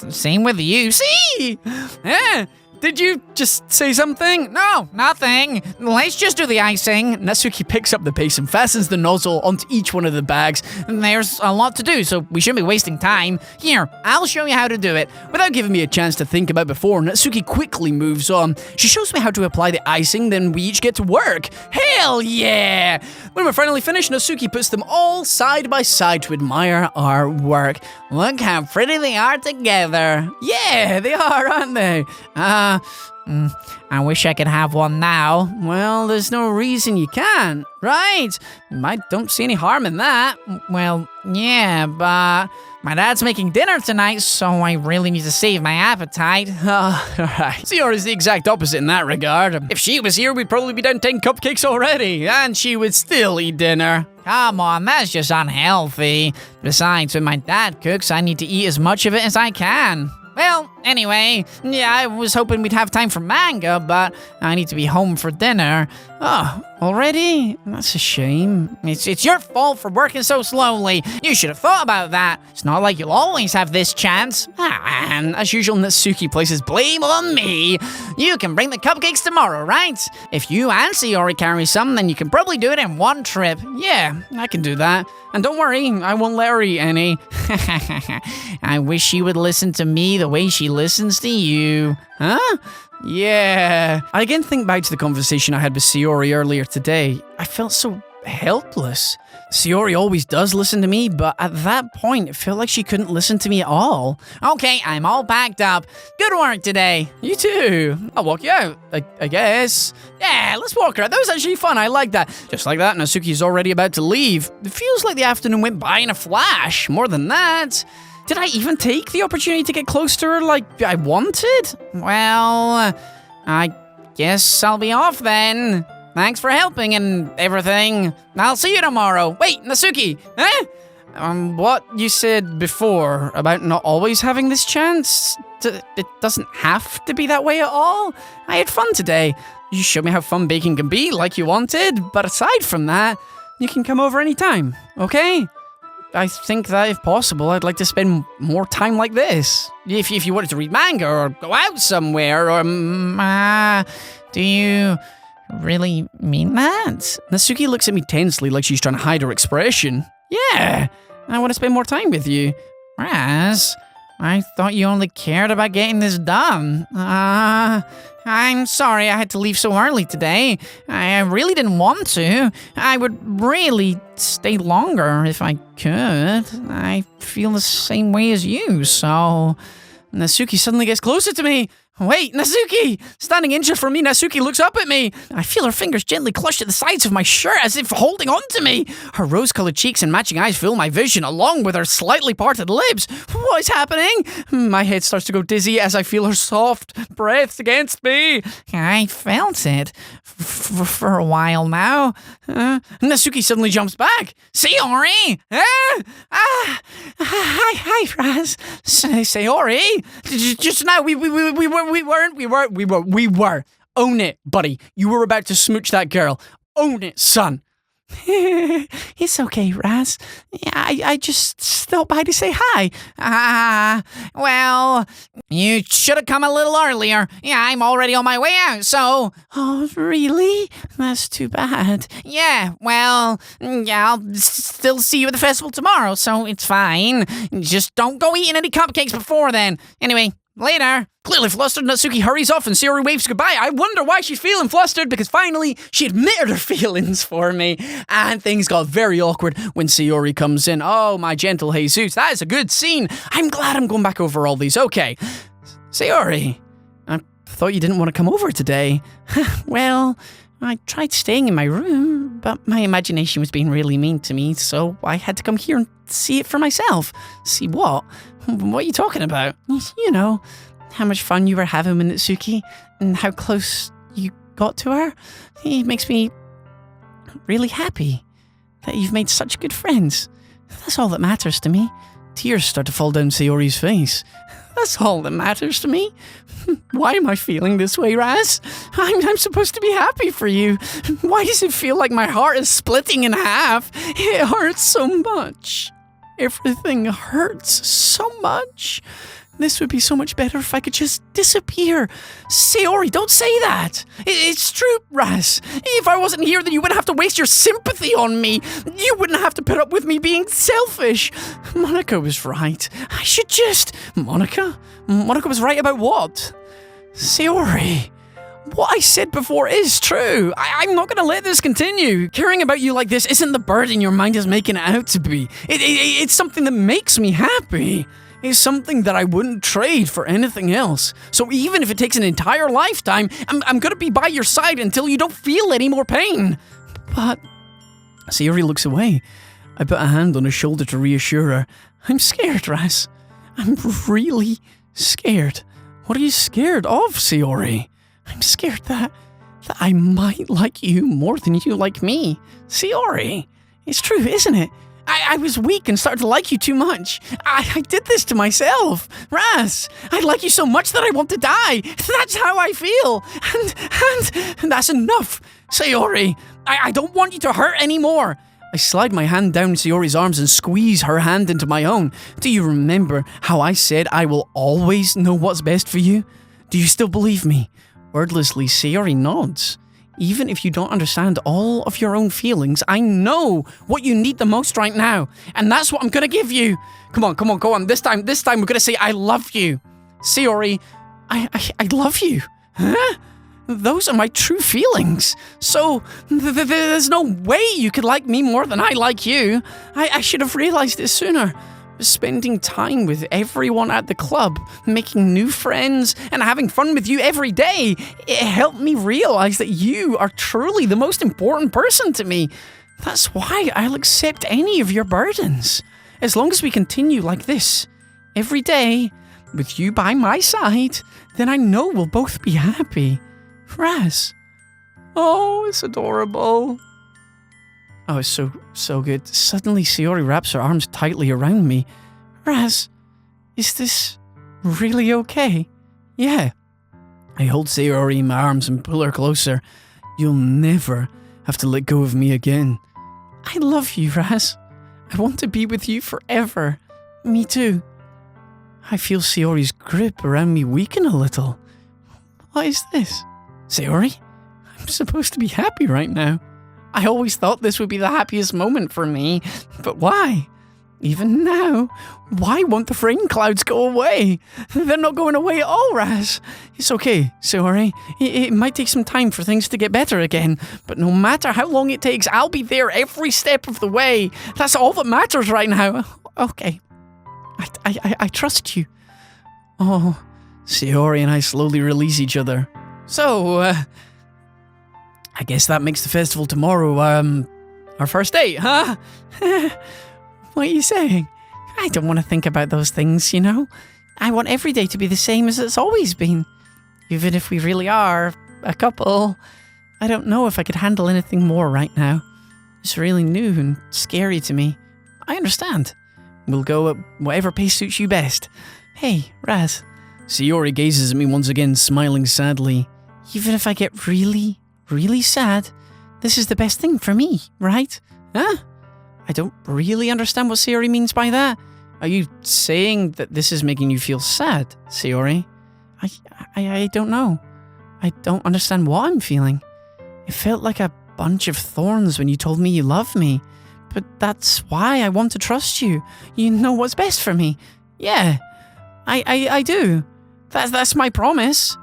same with you. See? Did you just say something? No, nothing. Let's just do the icing. Natsuki picks up the paste and fastens the nozzle onto each one of the bags. There's a lot to do, so we shouldn't be wasting time. Here, I'll show you how to do it. Without giving me a chance to think about before, Natsuki quickly moves on. She shows me how to apply the icing, then we each get to work. Hell yeah! When we're finally finished, Natsuki puts them all side by side to admire our work. Look how pretty they are together. Yeah, they are, aren't they? I wish I could have one now. Well, there's no reason you can't, right? I don't see any harm in that. Well, yeah, but my dad's making dinner tonight, so I really need to save my appetite. Alright. Sayori's the exact opposite in that regard. If she was here, we'd probably be down 10 cupcakes already, and she would still eat dinner. Come on, that's just unhealthy. Besides, when my dad cooks, I need to eat as much of it as I can. Well, anyway, yeah, I was hoping we'd have time for manga, but I need to be home for dinner. Oh, already? That's a shame. It's your fault for working so slowly. You should have thought about that. It's not like you'll always have this chance. And as usual, Natsuki places blame on me. You can bring the cupcakes tomorrow, right? If you and Sayori carry some, then you can probably do it in one trip. Yeah, I can do that. And don't worry, I won't let her eat any. I wish she would listen to me the way she listens to you. Huh? Yeah. I again think back to the conversation I had with Sayori earlier today. I felt so helpless. Sayori always does listen to me, but at that point, it felt like she couldn't listen to me at all. Okay, I'm all packed up. Good work today. You too. I'll walk you out, I guess. Yeah, let's walk her out. That was actually fun. I like that. Just like that, Natsuki's already about to leave. It feels like the afternoon went by in a flash. More than that. Did I even take the opportunity to get close to her like I wanted? Well, I guess I'll be off then. Thanks for helping and everything. I'll see you tomorrow. Wait, Natsuki, what you said before about not always having this chance, it doesn't have to be that way at all. I had fun today. You showed me how fun baking can be, like you wanted, but aside from that, you can come over anytime, okay? I think that if possible, I'd like to spend more time like this. If you wanted to read manga or go out somewhere or... do you really mean that? Natsuki looks at me tensely like she's trying to hide her expression. Yeah, I want to spend more time with you. Raz, I thought you only cared about getting this done. I'm sorry I had to leave so early today. I really didn't want to. I would really stay longer if I could. I feel the same way as you, so... Natsuki suddenly gets closer to me. Wait, Natsuki! Standing inches from me, Natsuki looks up at me. I feel her fingers gently clutched at the sides of my shirt as if holding on to me. Her rose-colored cheeks and matching eyes fill my vision, along with her slightly parted lips. What is happening? My head starts to go dizzy as I feel her soft breath against me. I felt it for a while now. Natsuki suddenly jumps back. Sayori! Hi, Raz. Sayori? Just now, we were. Own it, buddy. You were about to smooch that girl. Own it, son. It's okay, Raz. I just stopped by to say hi. Well, you should have come a little earlier. Yeah, I'm already on my way out, so... Oh, really? That's too bad. Yeah, well, yeah, I'll still see you at the festival tomorrow, so it's fine. Just don't go eating any cupcakes before then. Anyway, Later. Clearly flustered, Natsuki hurries off and Sayori waves goodbye. I wonder why she's feeling flustered because finally she admitted her feelings for me. And things got very awkward when Sayori comes in. Oh, my gentle Jesus, that is a good scene. I'm glad I'm going back over all these. Okay, Sayori, I thought you didn't want to come over today. Well, I tried staying in my room, but my imagination was being really mean to me, so I had to come here and see it for myself. See what? What are you talking about? You know, how much fun you were having with Natsuki, and how close you got to her. It makes me really happy that you've made such good friends. That's all that matters to me. Tears start to fall down Sayori's face. That's all that matters to me. Why am I feeling this way, Raz? I'm supposed to be happy for you. Why does it feel like my heart is splitting in half? It hurts so much. Everything hurts so much. This would be so much better if I could just disappear. Sayori, don't say that. It's true, Raz. If I wasn't here, then you wouldn't have to waste your sympathy on me. You wouldn't have to put up with me being selfish. Monica was right. I should just... Monica? Monica was right about what? Sayori, what I said before is true. I'm not going to let this continue. Caring about you like this isn't the burden your mind is making it out to be. It's something that makes me happy. It's something that I wouldn't trade for anything else. So even if it takes an entire lifetime, I'm going to be by your side until you don't feel any more pain. But... Sayori looks away. I put a hand on her shoulder to reassure her. I'm scared, Raz. I'm really scared. What are you scared of, Sayori? I'm scared that I might like you more than you like me. Sayori, it's true, isn't it? I was weak and started to like you too much. I did this to myself. Raz, I like you so much that I want to die. That's how I feel. And that's enough. Sayori, I don't want you to hurt anymore. I slide my hand down Sayori's arms and squeeze her hand into my own. Do you remember how I said I will always know what's best for you? Do you still believe me? Wordlessly, Sayori nods. Even if you don't understand all of your own feelings, I know what you need the most right now. And that's what I'm going to give you. Come on, go on. This time we're going to say I love you. Sayori, I love you. Huh? Those are my true feelings. So, there's no way you could like me more than I like you. I should have realized it sooner. Spending time with everyone at the club, making new friends, and having fun with you every day, it helped me realize that you are truly the most important person to me. That's why I'll accept any of your burdens. As long as we continue like this, every day, with you by my side, then I know we'll both be happy. Raz. Oh, it's adorable. Oh, it's so good. Suddenly, Sayori wraps her arms tightly around me. Raz, is this really okay? Yeah. I hold Sayori in my arms and pull her closer. You'll never have to let go of me again. I love you, Raz. I want to be with you forever. Me too. I feel Sayori's grip around me weaken a little. What is this? Sayori? I'm supposed to be happy right now. I always thought this would be the happiest moment for me, but why? Even now, why won't the rain clouds go away? They're not going away at all, Raz. It's okay, Sayori. It might take some time for things to get better again, but no matter how long it takes, I'll be there every step of the way. That's all that matters right now. Okay. I trust you. Oh, Sayori and I slowly release each other. So, I guess that makes the festival tomorrow, our first date, huh? What are you saying? I don't want to think about those things, you know? I want every day to be the same as it's always been. Even if we really are a couple. I don't know if I could handle anything more right now. It's really new and scary to me. I understand. We'll go at whatever pace suits you best. Hey, Raz. Sayori gazes at me once again, smiling sadly. Even if I get really sad, this is the best thing for me, right? Huh? I don't really understand what Sayori means by that. Are you saying that this is making you feel sad, Sayori? I don't know. I don't understand what I'm feeling. It felt like a bunch of thorns when you told me you love me. But that's why I want to trust you. You know what's best for me. Yeah, I do. That's my promise.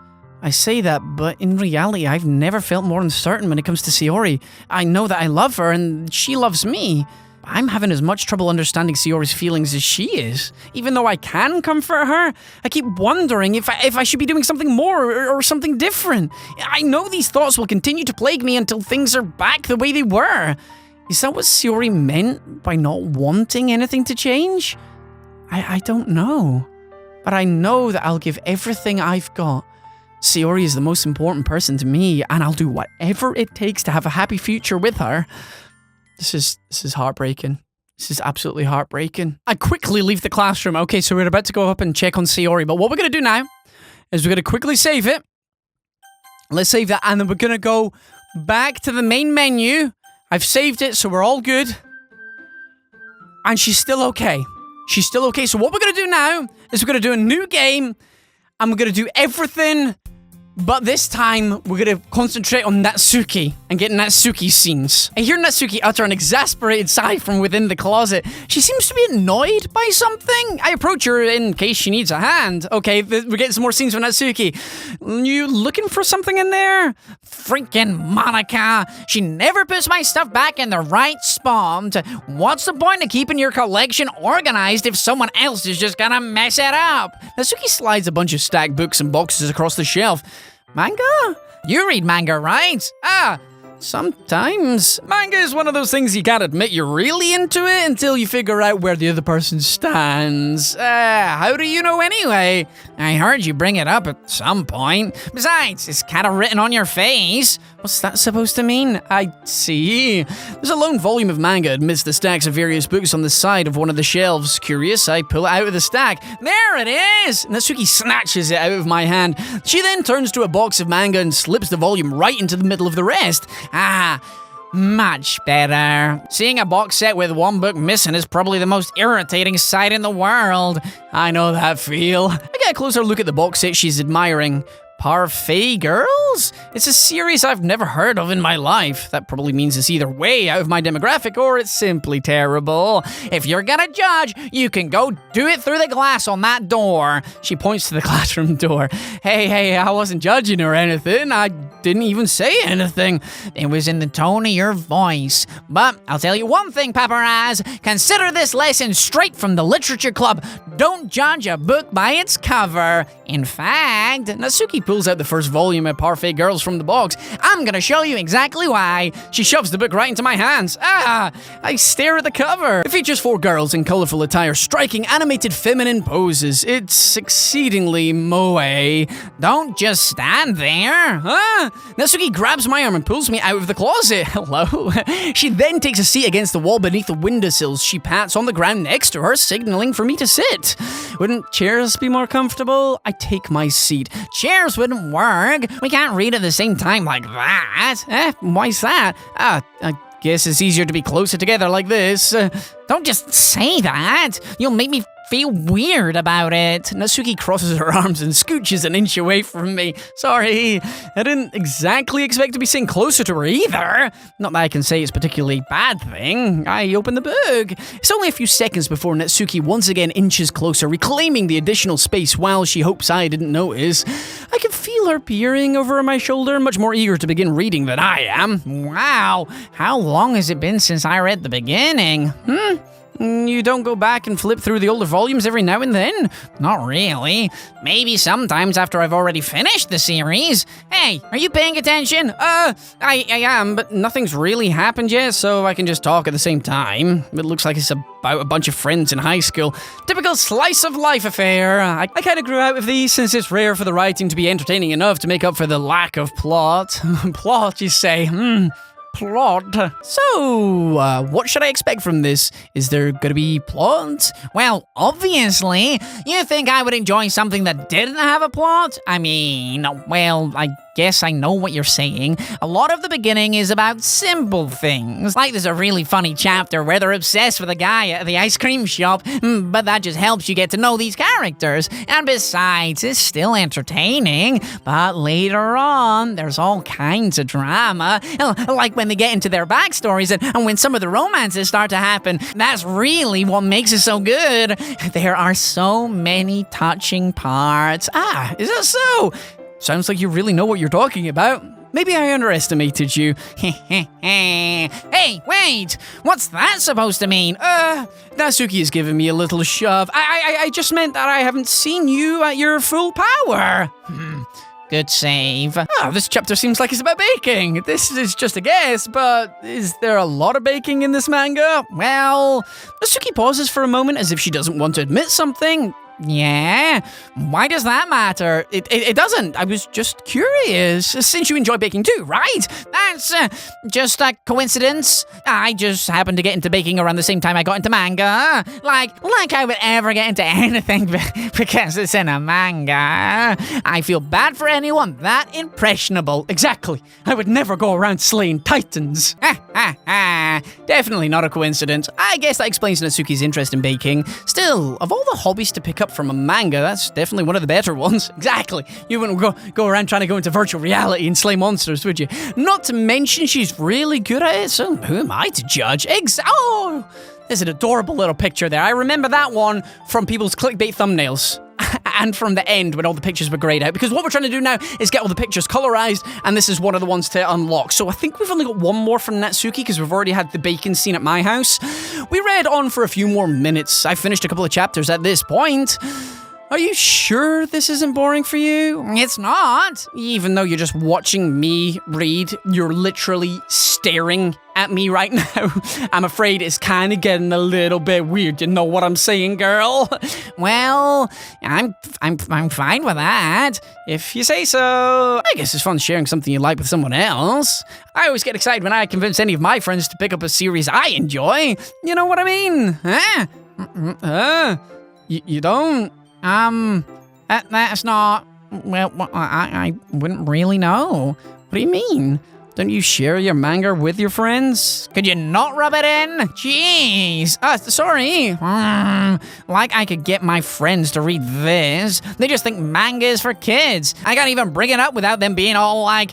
I say that, but in reality, I've never felt more uncertain when it comes to Sayori. I know that I love her and she loves me. I'm having as much trouble understanding Sayori's feelings as she is. Even though I can comfort her, I keep wondering if I should be doing something more or something different. I know these thoughts will continue to plague me until things are back the way they were. Is that what Sayori meant by not wanting anything to change? I don't know. But I know that I'll give everything I've got. Sayori is the most important person to me, and I'll do whatever it takes to have a happy future with her. This is heartbreaking. This is absolutely heartbreaking. I quickly leave the classroom. Okay, so we're about to go up and check on Sayori, but what we're going to do now is we're going to quickly save it. Let's save that, and then we're going to go back to the main menu. I've saved it, so we're all good. And she's still okay. She's still okay. So what we're going to do now is we're going to do a new game, and we're going to do everything. But this time, we're going to concentrate on Natsuki and get Natsuki scenes. I hear Natsuki utter an exasperated sigh from within the closet. She seems to be annoyed by something. I approach her in case she needs a hand. Okay, we're getting some more scenes from Natsuki. You looking for something in there? Freaking Monica. She never puts my stuff back in the right spot. What's the point of keeping your collection organized if someone else is just gonna mess it up? Natsuki slides a bunch of stacked books and boxes across the shelf. Manga? You read manga, right? Sometimes. Manga is one of those things you can't admit you're really into it until you figure out where the other person stands. How do you know anyway? I heard you bring it up at some point. Besides, it's kind of written on your face. What's that supposed to mean? I see. There's a lone volume of manga amidst the stacks of various books on the side of one of the shelves. Curious, I pull it out of the stack. There it is! Natsuki snatches it out of my hand. She then turns to a box of manga and slips the volume right into the middle of the rest. Much better. Seeing a box set with one book missing is probably the most irritating sight in the world. I know that feel. I get a closer look at the box set she's admiring. Parfait Girls? It's a series I've never heard of in my life. That probably means it's either way out of my demographic or it's simply terrible. If you're gonna judge, you can go do it through the glass on that door. She points to the classroom door. Hey, I wasn't judging or anything. I didn't even say anything. It was in the tone of your voice. But I'll tell you one thing, Paparazz. Consider this lesson straight from the Literature Club. Don't judge a book by its cover. In fact, Natsuki pulls out the first volume of Parfait Girls from the box. I'm gonna show you exactly why. She shoves the book right into my hands. I stare at the cover. It features 4 girls in colorful attire, striking animated feminine poses. It's exceedingly moe. Don't just stand there. Natsuki grabs my arm and pulls me out of the closet. Hello. She then takes a seat against the wall beneath the windowsills. She pats on the ground next to her, signaling for me to sit. Wouldn't chairs be more comfortable? I take my seat. Chairs wouldn't work. We can't read at the same time like that. Why's that? I guess it's easier to be closer together like this. Don't just say that. You'll make me feel weird about it. Natsuki crosses her arms and scooches an inch away from me. Sorry, I didn't exactly expect to be sitting closer to her either. Not that I can say it's a particularly bad thing. I open the book. It's only a few seconds before Natsuki once again inches closer, reclaiming the additional space while she hopes I didn't notice. I can feel her peering over my shoulder, much more eager to begin reading than I am. Wow, how long has it been since I read the beginning? You don't go back and flip through the older volumes every now and then? Not really. Maybe sometimes after I've already finished the series. Hey, are you paying attention? I am, but nothing's really happened yet, so I can just talk at the same time. It looks like it's about a bunch of friends in high school. Typical slice of life affair. I kind of grew out of these since it's rare for the writing to be entertaining enough to make up for the lack of plot. Plot, you say? Plot. So, what should I expect from this? Is there gonna be plot? Well, obviously. You think I would enjoy something that didn't have a plot? I mean, well, I guess I know what you're saying. A lot of the beginning is about simple things. Like there's a really funny chapter where they're obsessed with a guy at the ice cream shop, but that just helps you get to know these characters. And besides, it's still entertaining. But later on, there's all kinds of drama. Like when they get into their backstories and when some of the romances start to happen. That's really what makes it so good. There are so many touching parts. Ah, is that so? Sounds like you really know what you're talking about. Maybe I underestimated you. Hey, wait! What's that supposed to mean? Natsuki is giving me a little shove. I just meant that I haven't seen you at your full power. Good save. This chapter seems like it's about baking. This is just a guess, but is there a lot of baking in this manga? Well, Natsuki pauses for a moment as if she doesn't want to admit something. yeah? Why does that matter? It doesn't. I was just curious. Since you enjoy baking too, right? That's just a coincidence. I just happened to get into baking around the same time I got into manga. Like I would ever get into anything because it's in a manga. I feel bad for anyone that impressionable. Exactly. I would never go around slaying titans. Definitely not a coincidence. I guess that explains Natsuki's interest in baking. Still, of all the hobbies to pick up from a manga, that's definitely one of the better ones. Exactly. You wouldn't go around trying to go into virtual reality and slay monsters, would you? Not to mention she's really good at it, so who am I to judge? Oh, there's an adorable little picture there. I remember that one from people's clickbait thumbnails. And from the end when all the pictures were grayed out, because what we're trying to do now is get all the pictures colorized, and this is one of the ones to unlock. So I think we've only got one more from Natsuki because we've already had the bacon scene at my house. We read on for a few more minutes. I finished a couple of chapters at this point. Are you sure this isn't boring for you? It's not. Even though you're just watching me read, you're literally staring at me right now. I'm afraid it's kind of getting a little bit weird. You know what I'm saying, girl? Well, I'm fine with that. If you say so. I guess it's fun sharing something you like with someone else. I always get excited when I convince any of my friends to pick up a series I enjoy. You know what I mean? Huh? You don't? That's not... Well, I wouldn't really know. What do you mean? Don't you share your manga with your friends? Could you not rub it in? Jeez. Sorry. Like I could get my friends to read this. They just think manga is for kids. I can't even bring it up without them being all like,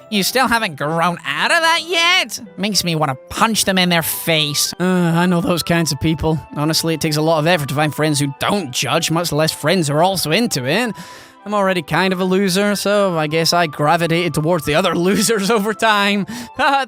you still haven't grown out of that yet? Makes me want to punch them in their face. I know those kinds of people. Honestly, it takes a lot of effort to find friends who don't judge, much less friends who are also into it. I'm already kind of a loser, so I guess I gravitated towards the other losers over time.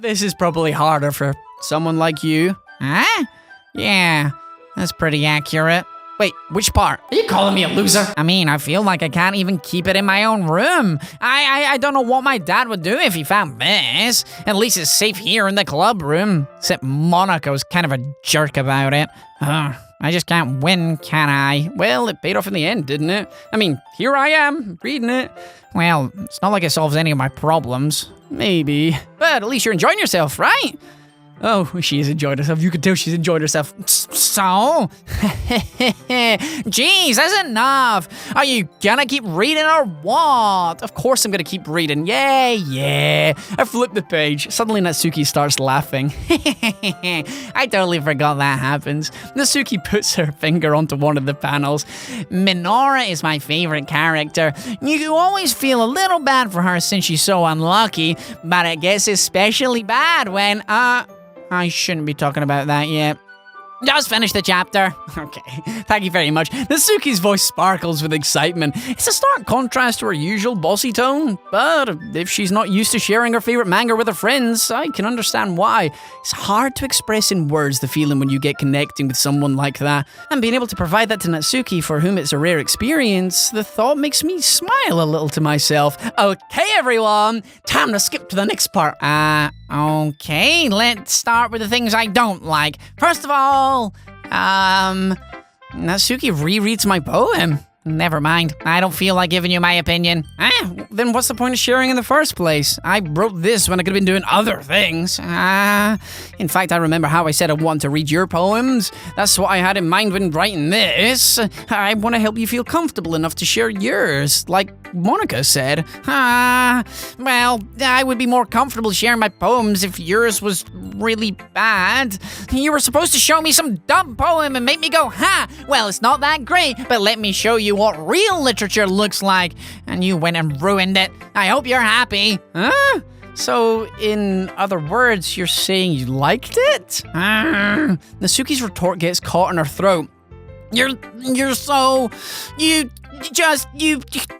This is probably harder for someone like you. Huh? Yeah, that's pretty accurate. Wait, which part? Are you calling me a loser? I mean, I feel like I can't even keep it in my own room. I don't know what my dad would do if he found this. At least it's safe here in the club room. Except Monaco's kind of a jerk about it. I just can't win, can I? Well, it paid off in the end, didn't it? I mean, here I am, reading it. Well, it's not like it solves any of my problems. Maybe. But at least you're enjoying yourself, right? Oh, she's enjoyed herself. You can tell she's enjoyed herself. So? Jeez, that's enough. Are you gonna keep reading or what? Of course I'm gonna keep reading. Yeah. I flipped the page. Suddenly Natsuki starts laughing. I totally forgot that happens. Natsuki puts her finger onto one of the panels. Minora is my favorite character. You always feel a little bad for her since she's so unlucky, but it gets especially bad when, I shouldn't be talking about that yet. Just finish the chapter. Okay, thank you very much. Natsuki's voice sparkles with excitement. It's a stark contrast to her usual bossy tone, but if she's not used to sharing her favorite manga with her friends, I can understand why. It's hard to express in words the feeling when you get connecting with someone like that, and being able to provide that to Natsuki, for whom it's a rare experience, the thought makes me smile a little to myself. Okay, everyone, time to skip to the next part. Okay, let's start with the things I don't like. First of all, Natsuki rereads my poem. Never mind. I don't feel like giving you my opinion. Then what's the point of sharing in the first place? I wrote this when I could have been doing other things. In fact, I remember how I said I wanted to read your poems. That's what I had in mind when writing this. I want to help you feel comfortable enough to share yours, like Monica said. Well, I would be more comfortable sharing my poems if yours was really bad. You were supposed to show me some dumb poem and make me go, well, it's not that great, but let me show you what real literature looks like. And you went and ruined it. I hope you're happy. So, in other words, you're saying you liked it? Natsuki's retort gets caught in her throat. You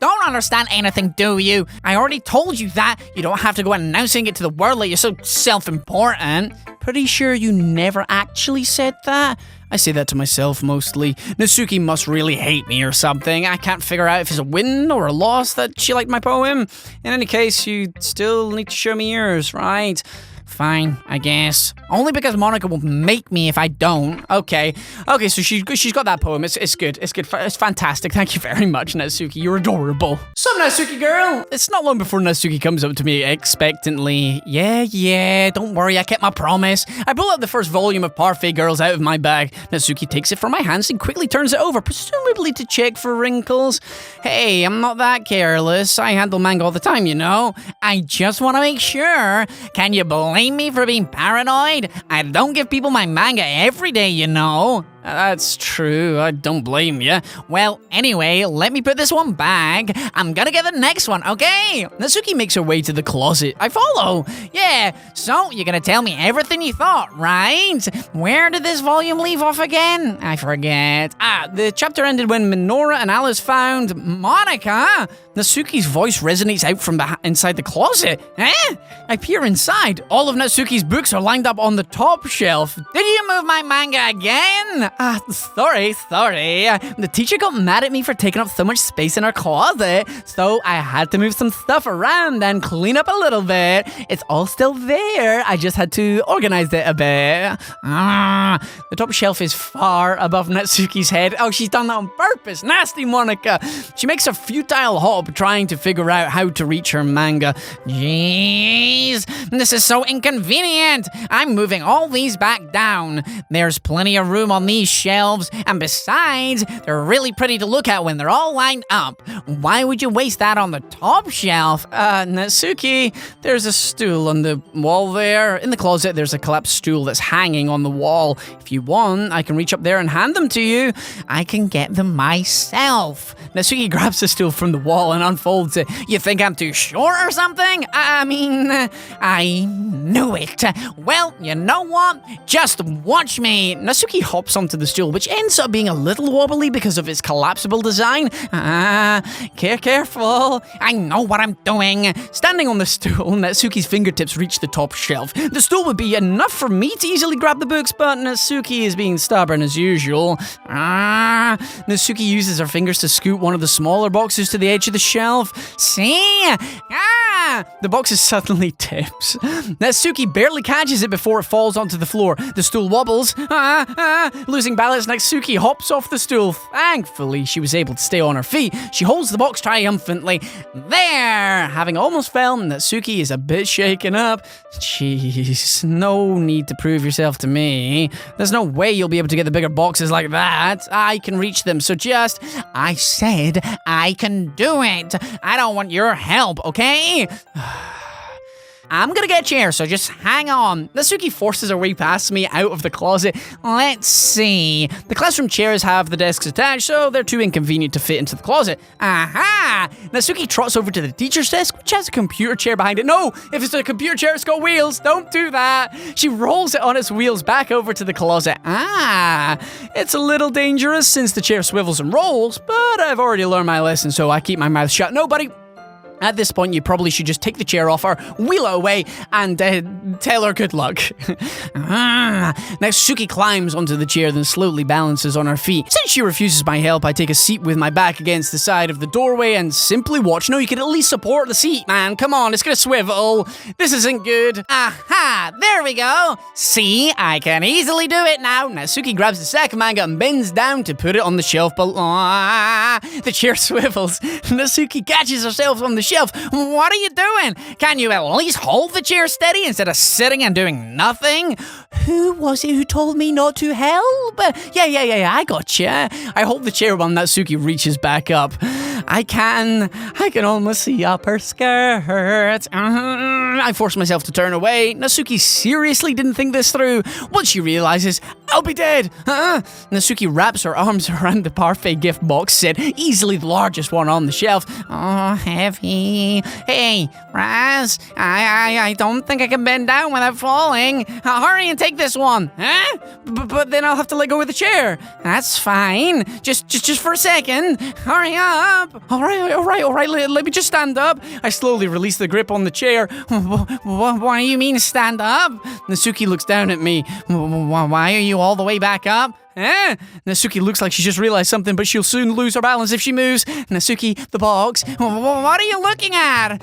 don't understand anything, do you? I already told you that. You don't have to go announcing it to the world like you're so self-important. Pretty sure you never actually said that? I say that to myself mostly. Natsuki must really hate me or something. I can't figure out if it's a win or a loss that she liked my poem. In any case, you still need to show me yours, right? Fine, I guess. Only because Monica will make me if I don't. Okay, so she's got that poem. It's good. It's fantastic. Thank you very much, Natsuki. You're adorable. So, Natsuki girl, it's not long before Natsuki comes up to me expectantly. Yeah, don't worry, I kept my promise. I pull out the first volume of Parfait Girls out of my bag. Natsuki takes it from my hands and quickly turns it over, presumably to check for wrinkles. Hey, I'm not that careless. I handle manga all the time, you know. I just want to make sure. Can you blame me for being paranoid? I don't give people my manga every day, you know. That's true. I don't blame you. Well, anyway, let me put this one back. I'm gonna get the next one, okay? Natsuki makes her way to the closet. I follow. Yeah, so you're gonna tell me everything you thought, right? Where did this volume leave off again? I forget. The chapter ended when Minora and Alice found Monica. Natsuki's voice resonates out from inside the closet. I peer inside. All of Natsuki's books are lined up on the top shelf. Did you move my manga again? Sorry. The teacher got mad at me for taking up so much space in her closet, so I had to move some stuff around and clean up a little bit. It's all still there. I just had to organize it a bit. The top shelf is far above Natsuki's head. Oh, she's done that on purpose. Nasty Monica. She makes a futile hop trying to figure out how to reach her manga. Jeez, this is so inconvenient. I'm moving all these back down. There's plenty of room on these shelves, and besides, they're really pretty to look at when they're all lined up. Why would you waste that on the top shelf? Natsuki, there's a stool on the wall there. In the closet, there's a collapsed stool that's hanging on the wall. If you want, I can reach up there and hand them to you. I can get them myself. Natsuki grabs the stool from the wall and unfolds it. You think I'm too short or something? I knew it. Well, you know what? Just watch me. Natsuki hops onto the stool, which ends up being a little wobbly because of its collapsible design. Careful. I know what I'm doing. Standing on the stool, Natsuki's fingertips reach the top shelf. The stool would be enough for me to easily grab the books, but Natsuki is being stubborn as usual. Natsuki uses her fingers to scoot one of the smaller boxes to the edge of the shelf. See? The box suddenly tips. Natsuki barely catches it before it falls onto the floor. The stool wobbles. Losing balance, Natsuki hops off the stool. Thankfully, she was able to stay on her feet. She holds the box triumphantly. There! Having almost fell, Natsuki is a bit shaken up. Jeez, no need to prove yourself to me. There's no way you'll be able to get the bigger boxes like that. I can reach them, so just... I said I can do it. I don't want your help, okay? I'm gonna get a chair, so just hang on. Natsuki forces her way past me out of the closet. Let's see. The classroom chairs have the desks attached, so they're too inconvenient to fit into the closet. Aha! Natsuki trots over to the teacher's desk, which has a computer chair behind it. No! If it's a computer chair, it's got wheels. Don't do that. She rolls it on its wheels back over to the closet. It's a little dangerous since the chair swivels and rolls, but I've already learned my lesson, so I keep my mouth shut. No, buddy. At this point, you probably should just take the chair off her, wheel it away, and tell her good luck. Natsuki climbs onto the chair, then slowly balances on her feet. Since she refuses my help, I take a seat with my back against the side of the doorway and simply watch. No, you can at least support the seat, man. Come on, it's gonna swivel. This isn't good. Aha! There we go. See, I can easily do it now. Natsuki grabs the sack of manga and bends down to put it on the shelf below. The chair swivels. Natsuki catches herself on the shelf. What are you doing? Can you at least hold the chair steady instead of sitting and doing nothing? Who was it who told me not to help? Yeah, I gotcha. I hold the chair while Natsuki reaches back up. I can almost see up her skirt. I force myself to turn away. Natsuki seriously didn't think this through. Once she realizes, I'll be dead. Natsuki wraps her arms around the parfait gift box set, easily the largest one on the shelf. Oh, heavy. Hey, Raz, I don't think I can bend down without falling. Hurry and take this one. Huh? But then I'll have to let go of the chair. That's fine. Just for a second. Hurry up. All right. Let me just stand up. I slowly release the grip on the chair. What do you mean stand up? Natsuki looks down at me. Why are you all the way back up? Natsuki looks like she just realized something, but she'll soon lose her balance if she moves. Natsuki, the box. What are you looking at?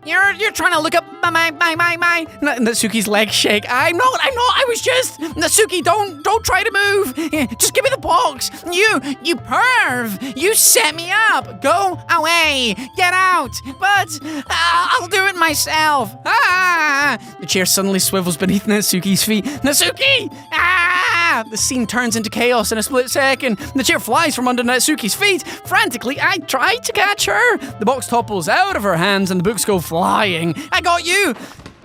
You're trying to look up my. Natsuki's legs shake. I'm not. I was just. Natsuki, don't try to move. Just give me the box. You perv. You set me up. Go away. Get out. But I'll do it myself. The chair suddenly swivels beneath Natsuki's feet. Natsuki! The scene turns into chaos in a split second. The chair flies from under Natsuki's feet. Frantically, I try to catch her. The box topples out of her hands and the books go flying. I got you!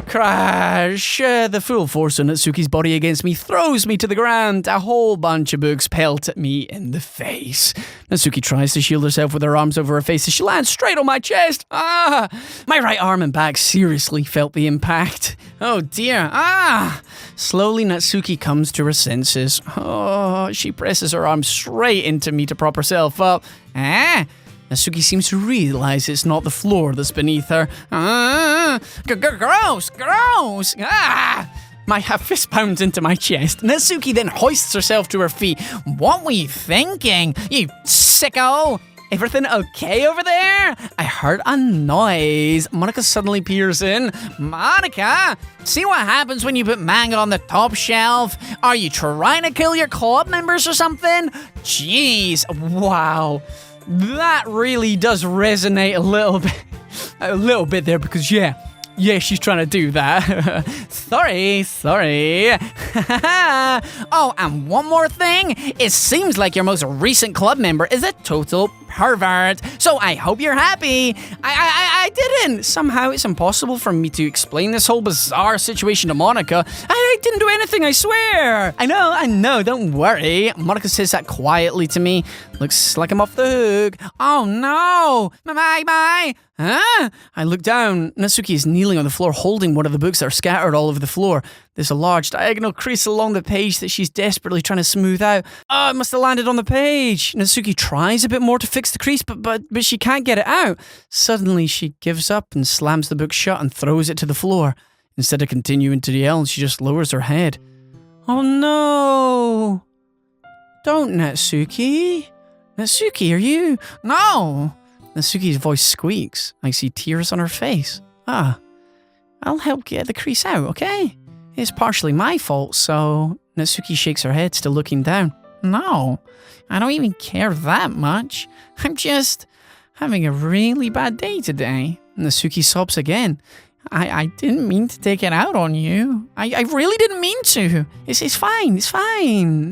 Crash! The full force of Natsuki's body against me throws me to the ground. A whole bunch of books pelt at me in the face. Natsuki tries to shield herself with her arms over her face as she lands straight on my chest. My right arm and back seriously felt the impact. Oh dear. Slowly, Natsuki comes to her senses. She presses her arm straight into me to prop herself up. Natsuki seems to realize it's not the floor that's beneath her. Gross! My fist pounds into my chest. Natsuki then hoists herself to her feet. What were you thinking, you sicko? Everything okay over there? I heard a noise. Monica suddenly peers in. Monica, see what happens when you put manga on the top shelf? Are you trying to kill your club members or something? Jeez, wow. That really does resonate a little bit there because yeah, she's trying to do that. Sorry. Oh, and one more thing. It seems like your most recent club member is a total pervert. So I hope you're happy. I didn't. Somehow it's impossible for me to explain this whole bizarre situation to Monica. I didn't do anything, I swear. I know, don't worry. Monica says that quietly to me. Looks like I'm off the hook. Oh no. Bye. Huh? I look down. Natsuki is kneeling on the floor holding one of the books that are scattered all over the floor. There's a large diagonal crease along the page that she's desperately trying to smooth out. Oh, it must have landed on the page. Natsuki tries a bit more to fix the crease, but she can't get it out. Suddenly, she gives up and slams the book shut and throws it to the floor. Instead of continuing to yell, she just lowers her head. Oh no! Don't, Natsuki. Natsuki, are you? No! Natsuki's voice squeaks. I see tears on her face. I'll help get the crease out, okay? It's partially my fault, so... Natsuki shakes her head, still looking down. No, I don't even care that much. I'm just having a really bad day today. Natsuki sobs again. I didn't mean to take it out on you. I really didn't mean to. It's fine.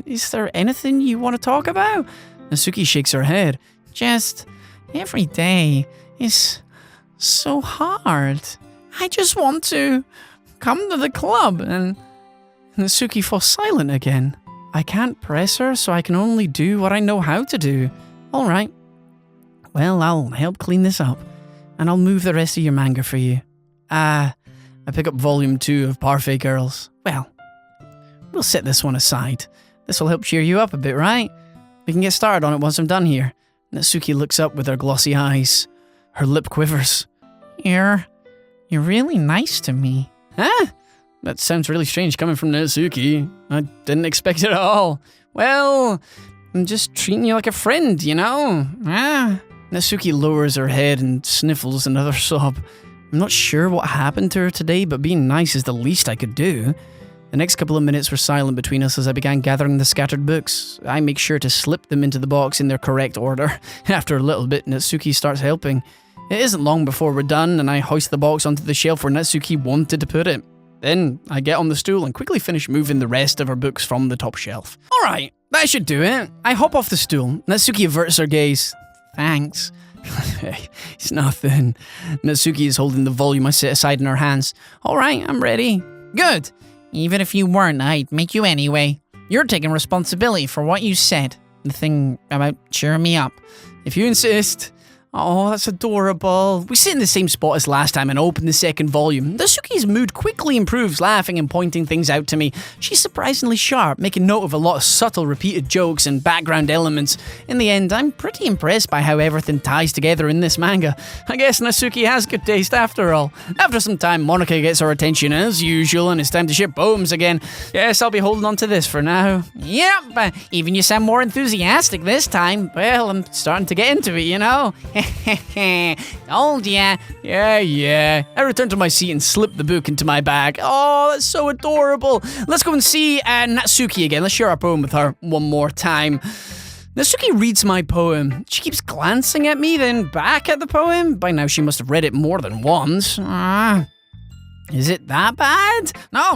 Is there anything you want to talk about? Natsuki shakes her head. Just... every day is so hard. I just want to come to the club. And Natsuki falls silent again. I can't press her, so I can only do what I know how to do. All right. Well, I'll help clean this up, and I'll move the rest of your manga for you. I pick up volume 2 of Parfait Girls. Well, we'll set this one aside. This will help cheer you up a bit, right? We can get started on it once I'm done here. Natsuki looks up with her glossy eyes. Her lip quivers. You're really nice to me. Huh? That sounds really strange coming from Natsuki. I didn't expect it at all. Well, I'm just treating you like a friend, you know? Natsuki lowers her head and sniffles another sob. I'm not sure what happened to her today, but being nice is the least I could do. The next couple of minutes were silent between us as I began gathering the scattered books. I make sure to slip them into the box in their correct order. After a little bit, Natsuki starts helping. It isn't long before we're done, and I hoist the box onto the shelf where Natsuki wanted to put it. Then I get on the stool and quickly finish moving the rest of her books from the top shelf. Alright, that should do it. I hop off the stool. Natsuki averts her gaze. Thanks. It's nothing. Natsuki is holding the volume I set aside in her hands. Alright, I'm ready. Good. Even if you weren't, I'd make you anyway. You're taking responsibility for what you said. The thing about cheering me up. If you insist. Oh, that's adorable. We sit in the same spot as last time and open the second volume. Natsuki's mood quickly improves, laughing and pointing things out to me. She's surprisingly sharp, making note of a lot of subtle repeated jokes and background elements. In the end, I'm pretty impressed by how everything ties together in this manga. I guess Natsuki has good taste after all. After some time, Monica gets our attention as usual, and it's time to ship poems again. Yes, I'll be holding on to this for now. Yep, even you sound more enthusiastic this time. Well, I'm starting to get into it, you know. Told ya. Yeah. I return to my seat and slip the book into my bag. Oh, that's so adorable. Let's go and see Natsuki again. Let's share our poem with her one more time. Natsuki reads my poem. She keeps glancing at me, then back at the poem. By now, she must have read it more than once. Is it that bad? No,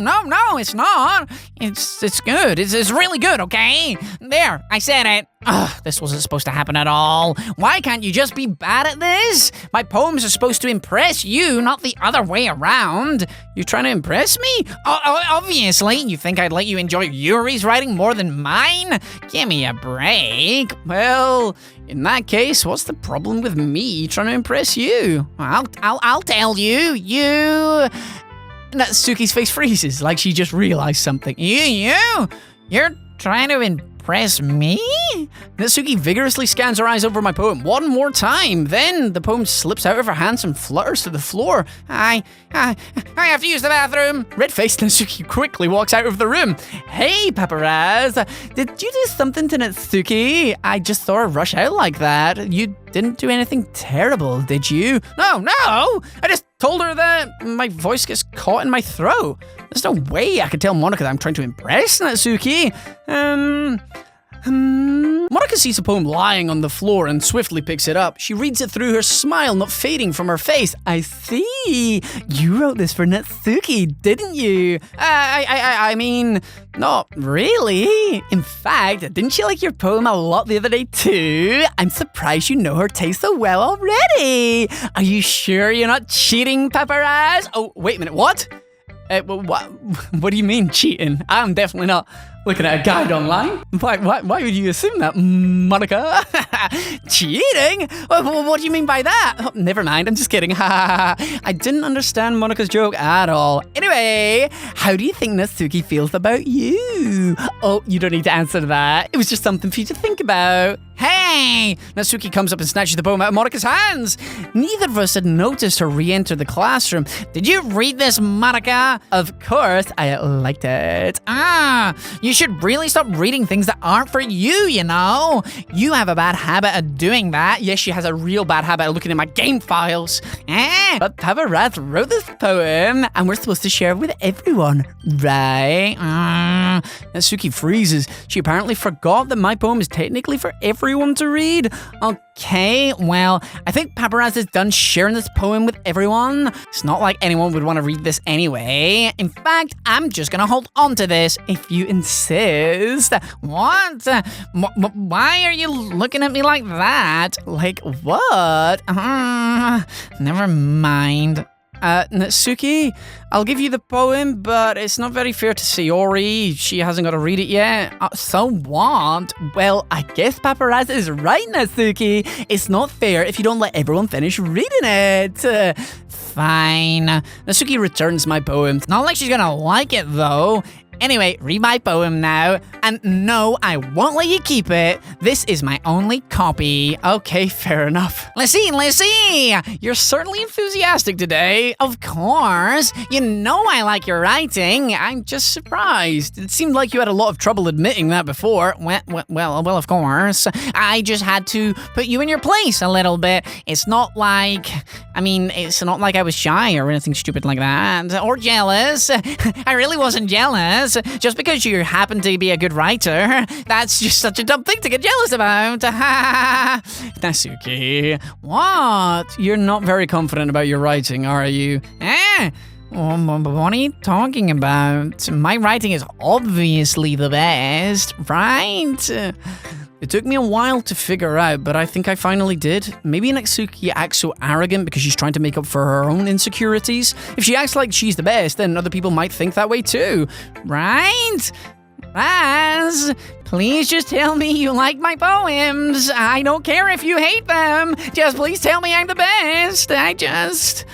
it's not. It's good. It's really good, okay? There, I said it. Ugh, this wasn't supposed to happen at all. Why can't you just be bad at this? My poems are supposed to impress you, not the other way around. You trying to impress me? Obviously. You think I'd let you enjoy Yuri's writing more than mine? Give me a break. Well, in that case, what's the problem with me trying to impress you? I'll tell you. You... Natsuki's face freezes, like she just realized something. You're trying to impress me? Natsuki vigorously scans her eyes over my poem one more time. Then the poem slips out of her hands and flutters to the floor. I have to use the bathroom. Red-faced Natsuki quickly walks out of the room. Hey, Paparazz, did you do something to Natsuki? I just saw her rush out like that. You didn't do anything terrible, did you? No, I just told her that my voice gets caught in my throat. There's no way I could tell Monica that I'm trying to impress Natsuki. Monica sees a poem lying on the floor and swiftly picks it up. She reads it through, her smile not fading from her face. I see. You wrote this for Natsuki, didn't you? I mean, not really. In fact, didn't she like your poem a lot the other day too? I'm surprised you know her taste so well already. Are you sure you're not cheating, Paparazz? Oh, wait a minute, what? What do you mean cheating? I'm definitely not looking at a guide online. Why would you assume that, Monica? Cheating? What do you mean by that? Oh, never mind, I'm just kidding. I didn't understand Monica's joke at all. Anyway, how do you think Natsuki feels about you? Oh, you don't need to answer that. It was just something for you to think about. Hey! Natsuki comes up and snatches the poem out of Monica's hands. Neither of us had noticed her re-enter the classroom. Did you read this, Monica? Of course, I liked it. You should really stop reading things that aren't for you, you know? You have a bad habit of doing that. Yes, she has a real bad habit of looking at my game files. But Paparazz wrote this poem, and we're supposed to share it with everyone, right? Natsuki freezes. She apparently forgot that my poem is technically for everyone to read. Okay, well, I think Paparazz is done sharing this poem with everyone. It's not like anyone would want to read this anyway. In fact, I'm just gonna hold on to this if you insist. What? Why are you looking at me like that? Like what? Never mind. Natsuki, I'll give you the poem, but it's not very fair to Sayori. She hasn't got to read it yet. So what? Well, I guess Paparazz is right, Natsuki. It's not fair if you don't let everyone finish reading it. Fine. Natsuki returns my poem. It's not like she's gonna like it, though. Anyway, read my poem now. And no, I won't let you keep it. This is my only copy. Okay, fair enough. Lissy, you're certainly enthusiastic today. Of course. You know I like your writing. I'm just surprised. It seemed like you had a lot of trouble admitting that before. Well, of course. I just had to put you in your place a little bit. It's not like I was shy or anything stupid like that. Or jealous. I really wasn't jealous. Just because you happen to be a good writer. That's just such a dumb thing to get jealous about. Natsuki. What? You're not very confident about your writing, are you? What are you talking about? My writing is obviously the best, right? It took me a while to figure out, but I think I finally did. Maybe Natsuki acts so arrogant because she's trying to make up for her own insecurities. If she acts like she's the best, then other people might think that way too. Right? Raz, please just tell me you like my poems. I don't care if you hate them. Just please tell me I'm the best. I just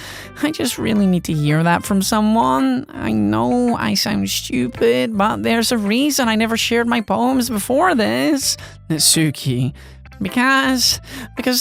really need to hear that from someone. I know I sound stupid, but there's a reason I never shared my poems before this. Natsuki. Because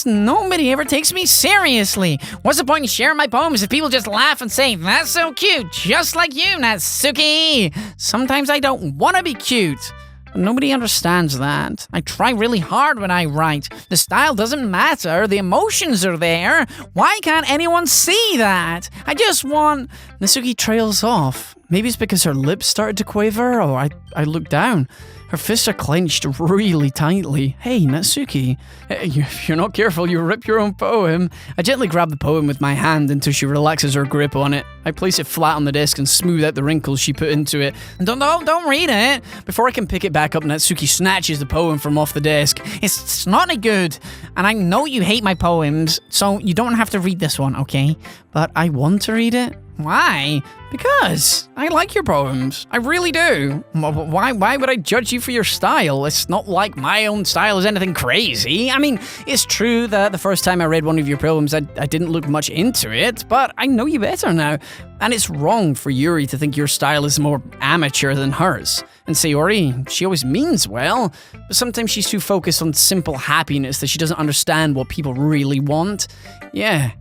nobody ever takes me seriously. What's the point in sharing my poems if people just laugh and say, that's so cute, just like you, Natsuki? Sometimes I don't want to be cute. But nobody understands that. I try really hard when I write. The style doesn't matter. The emotions are there. Why can't anyone see that? I just want... Natsuki trails off. Maybe it's because her lips started to quaver, or I looked down. Her fists are clenched really tightly. Hey, Natsuki, if you're not careful, you'll rip your own poem. I gently grab the poem with my hand until she relaxes her grip on it. I place it flat on the desk and smooth out the wrinkles she put into it. Don't read it. Before I can pick it back up, Natsuki snatches the poem from off the desk. It's not any good. And I know you hate my poems, so you don't have to read this one, okay? But I want to read it. Why? Because I like your poems. I really do. Why would I judge you for your style? It's not like my own style is anything crazy. I mean, it's true that the first time I read one of your poems, I didn't look much into it, but I know you better now. And it's wrong for Yuri to think your style is more amateur than hers. And Sayori, she always means well, but sometimes she's too focused on simple happiness that she doesn't understand what people really want. Yeah.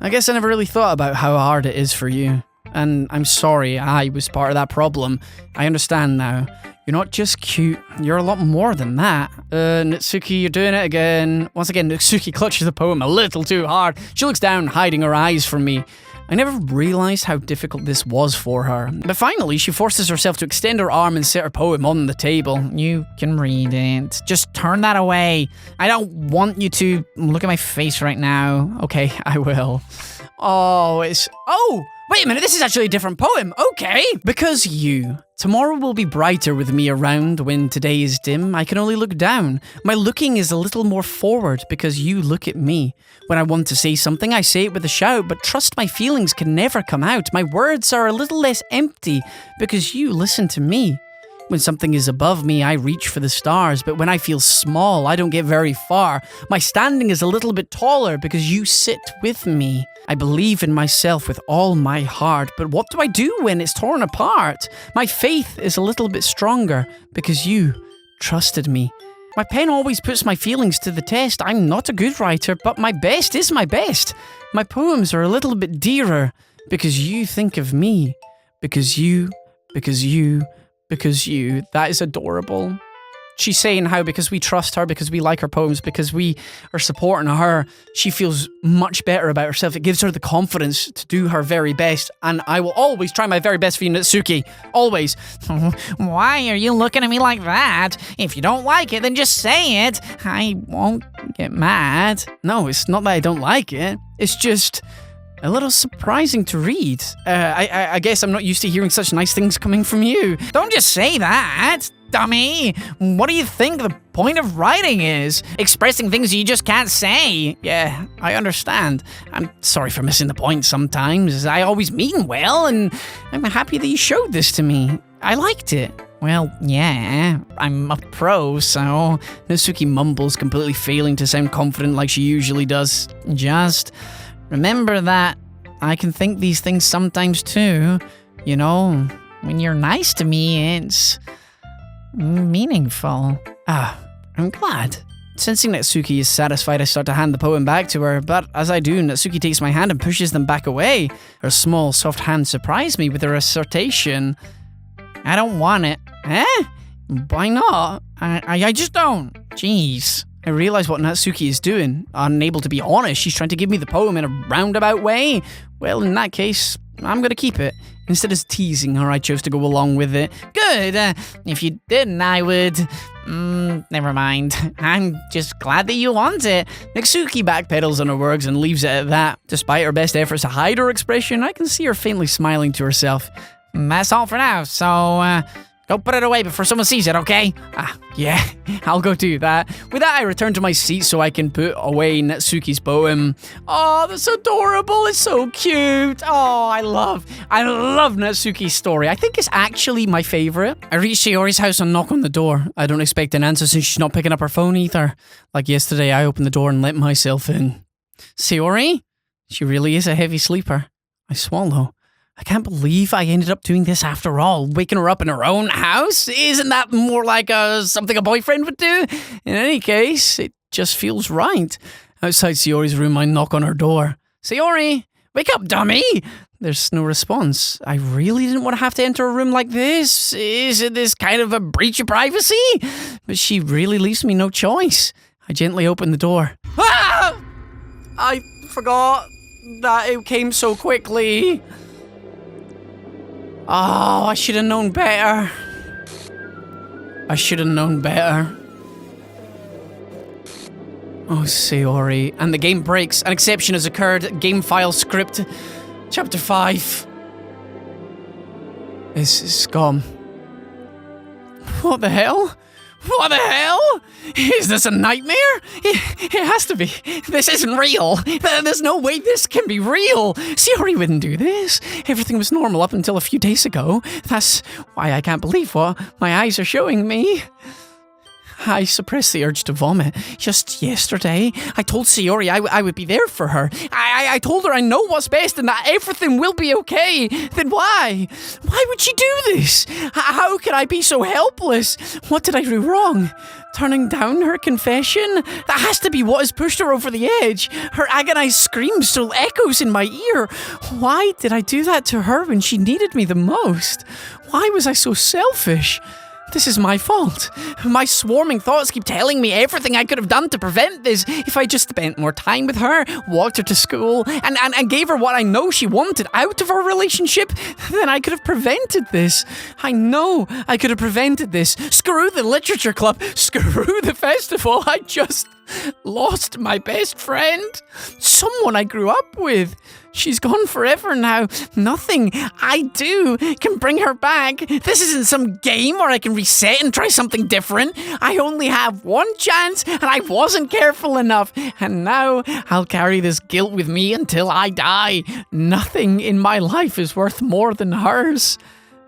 I guess I never really thought about how hard it is for you. And I'm sorry I was part of that problem. I understand now. You're not just cute, you're a lot more than that. Natsuki, you're doing it again. Once again, Natsuki clutches the poem a little too hard. She looks down, hiding her eyes from me. I never realized how difficult this was for her. But finally, she forces herself to extend her arm and set her poem on the table. You can read it. Just turn that away. I don't want you to look at my face right now. Okay, I will. Oh, wait a minute, this is actually a different poem. Okay. Because you. Tomorrow will be brighter with me around. When today is dim, I can only look down. My looking is a little more forward because you look at me. When I want to say something, I say it with a shout, but trust my feelings can never come out. My words are a little less empty because you listen to me. When something is above me, I reach for the stars, but when I feel small, I don't get very far. My standing is a little bit taller because you sit with me. I believe in myself with all my heart, but what do I do when it's torn apart? My faith is a little bit stronger because you trusted me. My pen always puts my feelings to the test. I'm not a good writer, but my best is my best. My poems are a little bit dearer because you think of me. Because you. That is adorable. She's saying how because we trust her, because we like her poems, because we are supporting her, she feels much better about herself. It gives her the confidence to do her very best. And I will always try my very best for you, Natsuki. Always. Why are you looking at me like that? If you don't like it, then just say it. I won't get mad. No, it's not that I don't like it. It's just a little surprising to read. I guess I'm not used to hearing such nice things coming from you. Don't just say that, dummy. What do you think the point of writing is? Expressing things you just can't say. Yeah, I understand. I'm sorry for missing the point sometimes. I always mean well, and I'm happy that you showed this to me. I liked it. Well, yeah, I'm a pro, so... Natsuki mumbles, completely failing to sound confident like she usually does. Just remember that I can think these things sometimes too. You know, When you're nice to me, it's meaningful. I'm glad. Sensing Natsuki is satisfied, I start to hand the poem back to her, but as I do, Natsuki takes my hand and pushes them back away. Her small, soft hand surprised me with her assertion. I don't want it. Eh? Why not? I just don't. Jeez. I realize what Natsuki is doing. Unable to be honest, she's trying to give me the poem in a roundabout way. Well, in that case, I'm gonna keep it. Instead of teasing her, I chose to go along with it. Good. If you didn't, I would... never mind. I'm just glad that you want it. Natsuki backpedals on her words and leaves it at that. Despite her best efforts to hide her expression, I can see her faintly smiling to herself. That's all for now, so... go put it away before someone sees it, okay? Yeah, I'll go do that. With that, I return to my seat so I can put away Natsuki's poem. Oh, that's adorable. It's so cute. Oh, I love Natsuki's story. I think it's actually my favorite. I reach Sayori's house and knock on the door. I don't expect an answer since she's not picking up her phone either. Like yesterday, I opened the door and let myself in. Sayori? She really is a heavy sleeper. I swallow. I can't believe I ended up doing this after all, waking her up in her own house. Isn't that more like something a boyfriend would do? In any case, it just feels right. Outside Sayori's room, I knock on her door. Sayori, wake up, dummy! There's no response. I really didn't want to have to enter a room like this. Isn't this kind of a breach of privacy? But she really leaves me no choice. I gently open the door. Ah! I forgot that it came so quickly. Oh, I should have known better. I should have known better. Oh, Sayori. And the game breaks. An exception has occurred. Game file script. Chapter 5. It's gone. What the hell? What the hell? Is this a nightmare? It has to be. This isn't real. There's no way this can be real. Sayori wouldn't do this. Everything was normal up until a few days ago. That's why I can't believe what my eyes are showing me. I suppressed the urge to vomit. Just yesterday, I told Sayori I would be there for her. I told her I know what's best and that everything will be okay. Then why? Why would she do this? How could I be so helpless? What did I do wrong? Turning down her confession? That has to be what has pushed her over the edge. Her agonized scream still echoes in my ear. Why did I do that to her when she needed me the most? Why was I so selfish? This is my fault. My swarming thoughts keep telling me everything I could have done to prevent this. If I just spent more time with her, walked her to school, and gave her what I know she wanted out of our relationship, then I could have prevented this. I know I could have prevented this. Screw the literature club. Screw the festival. I just lost my best friend. Someone I grew up with. She's gone forever now. Nothing I do can bring her back. This isn't some game where I can reset and try something different. I only have one chance, and I wasn't careful enough. And now I'll carry this guilt with me until I die. Nothing in my life is worth more than hers.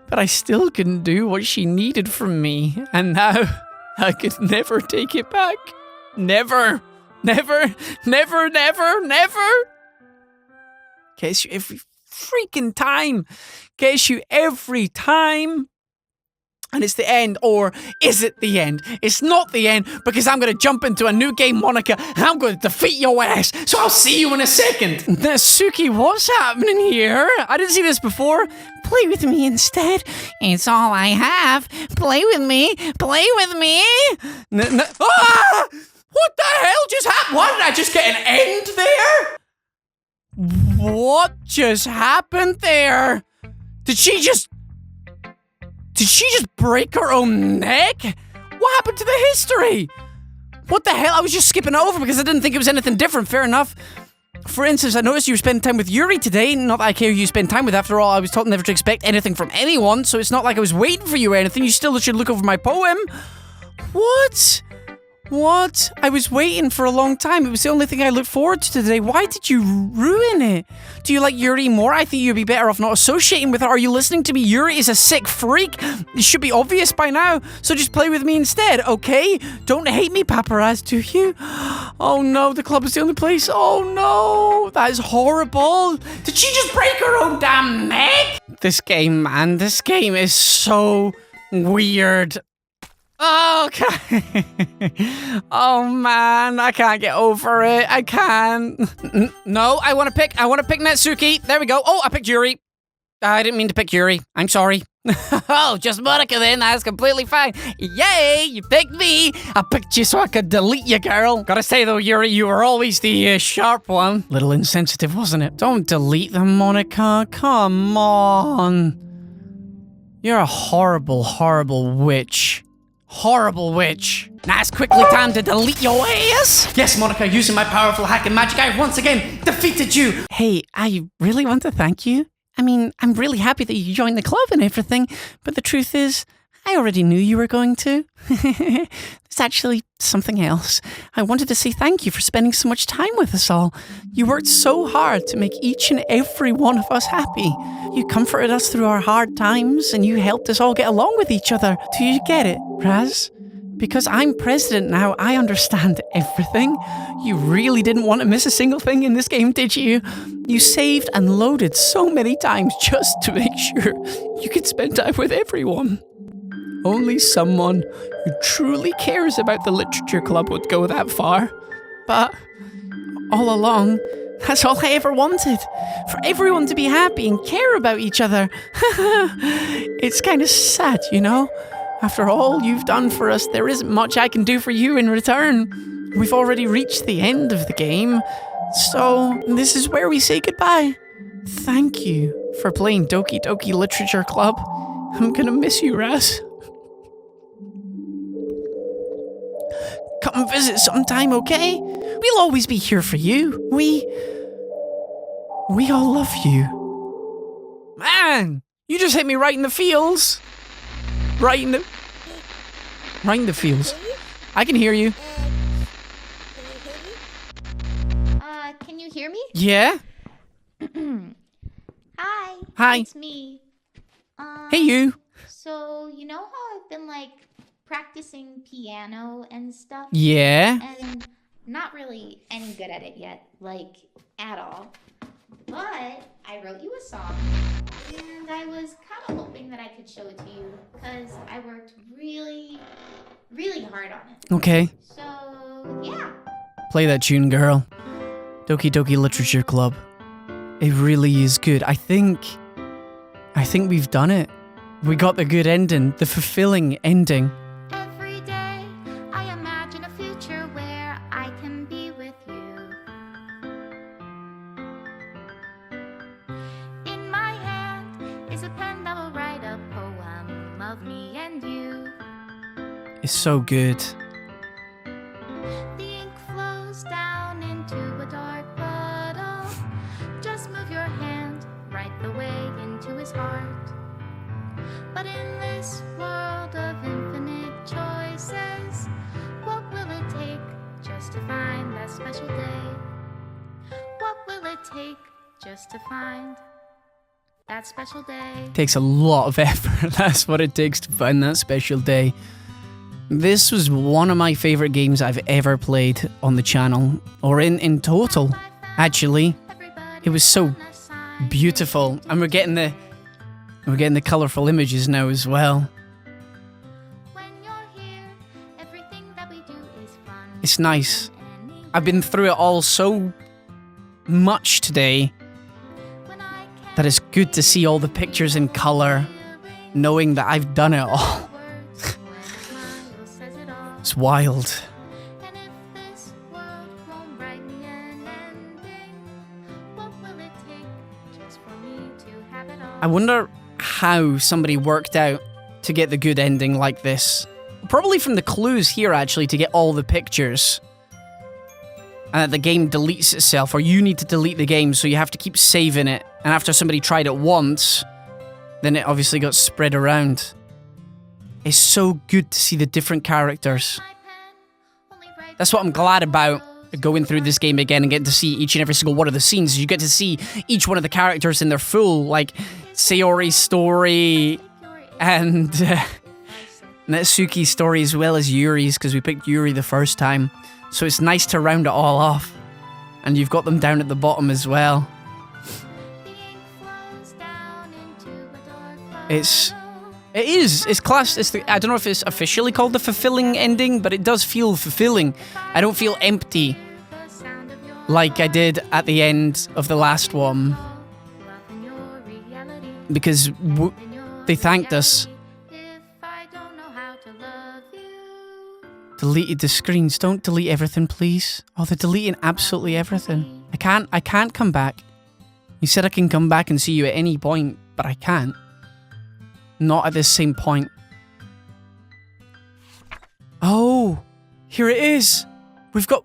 But I still couldn't do what she needed from me. And now I could never take it back. Never. Never. Never, never, never. Kiss you every freaking time. Kiss you every time. And it's the end, or is it the end? It's not the end, because I'm going to jump into a new game, Monica, and I'm going to defeat your ass. So I'll see you in a second. Natsuki, what's happening here? I didn't see this before. Play with me instead. It's all I have. Play with me. Play with me. Ah! What the hell just happened? Why did I just get an end there? What just happened there? Did she just break her own neck? What happened to the history? What the hell? I was just skipping over because I didn't think it was anything different. Fair enough. For instance, I noticed you were spending time with Yuri today. Not that I care who you spend time with. After all, I was taught never to expect anything from anyone, so it's not like I was waiting for you or anything. You still should look over my poem. What? What? I was waiting for a long time. It was the only thing I looked forward to today. Why did you ruin it? Do you like Yuri more? I think you'd be better off not associating with her. Are you listening to me? Yuri is a sick freak. It should be obvious by now. So just play with me instead, okay? Don't hate me, paparazzi, do you? Oh no, the club is the only place. Oh no, that is horrible. Did she just break her own damn neck? This game, man. This game is so weird. Okay. Oh man, I can't get over it. I can't. No, I want to pick Natsuki. There we go. Oh, I picked Yuri. I didn't mean to pick Yuri. I'm sorry. Oh, just Monica then. That's completely fine. Yay, you picked me. I picked you so I could delete you, girl. Gotta say though, Yuri, you were always the sharp one. Little insensitive, wasn't it? Don't delete them, Monica. Come on. You're a horrible, horrible witch. Horrible witch. Now it's quickly time to delete your ass. Yes, Monica, using my powerful hack and magic, I once again defeated you. Hey, I really want to thank you. I mean, I'm really happy that you joined the club and everything, but the truth is, I already knew you were going to. It's actually something else. I wanted to say thank you for spending so much time with us all. You worked so hard to make each and every one of us happy. You comforted us through our hard times, and you helped us all get along with each other. Do you get it, Raz? Because I'm president now, I understand everything. You really didn't want to miss a single thing in this game, did you? You saved and loaded so many times just to make sure you could spend time with everyone. Only someone who truly cares about the literature club would go that far. But all along, that's all I ever wanted. For everyone to be happy and care about each other. It's kind of sad, you know? After all you've done for us, there isn't much I can do for you in return. We've already reached the end of the game, so this is where we say goodbye. Thank you for playing Doki Doki Literature Club. I'm gonna miss you, Raz. Come visit sometime, okay? We'll always be here for you. We all love you. Man, you just hit me right in the feels. Right in the feels. I can hear you. Can you hear me? Yeah? Hi. Hi. It's me. Hey, you. So, you know how I've been, practicing piano and stuff? Yeah? And not really any good at it yet, at all. But I wrote you a song, and I was kind of hoping that I could show it to you, because I worked really, really hard on it. Okay. So, yeah. Play that tune, girl. Doki Doki Literature Club. It really is good. I think we've done it. We got the good ending, the fulfilling ending. Every day, I imagine a future where I can be with you. In my hand is a pen that will write a poem of me and you. It's so good. The ink flows down into a dark puddle. Just move your hand right the way into his heart. But in this world of infinite choices, what will it take just to find that special day? What will it take just to find that special day? Takes a lot of effort. That's what it takes to find that special day. This was one of my favorite games I've ever played on the channel, or in total, actually. It was so beautiful, and we're getting the colourful images now as well. When you're here, everything that we do is fun. It's nice. I've been through it all so much today that it's good to see all the pictures in colour, knowing that I've done it all. It's wild. And if this world won't write me an ending, what will it take just for me to have it all? I wonder how somebody worked out to get the good ending like this. Probably from the clues here, actually, to get all the pictures. And the game deletes itself, or you need to delete the game, so you have to keep saving it. And after somebody tried it once, then it obviously got spread around. It's so good to see the different characters. That's what I'm glad about going through this game again and getting to see each and every single one of the scenes. You get to see each one of the characters in their full, like Sayori's story and Natsuki's story, as well as Yuri's, because we picked Yuri the first time. So it's nice to round it all off. And you've got them down at the bottom as well. The ink flows down into It's class. I don't know if it's officially called the fulfilling ending, but it does feel fulfilling. I don't feel empty like I did at the end of the last one, because they thanked us. Deleted the screens. Don't delete everything, please. Oh, they're deleting absolutely everything. I can't come back. You said I can come back and see you at any point, but I can't. Not at this same point. Oh, here it is. We've got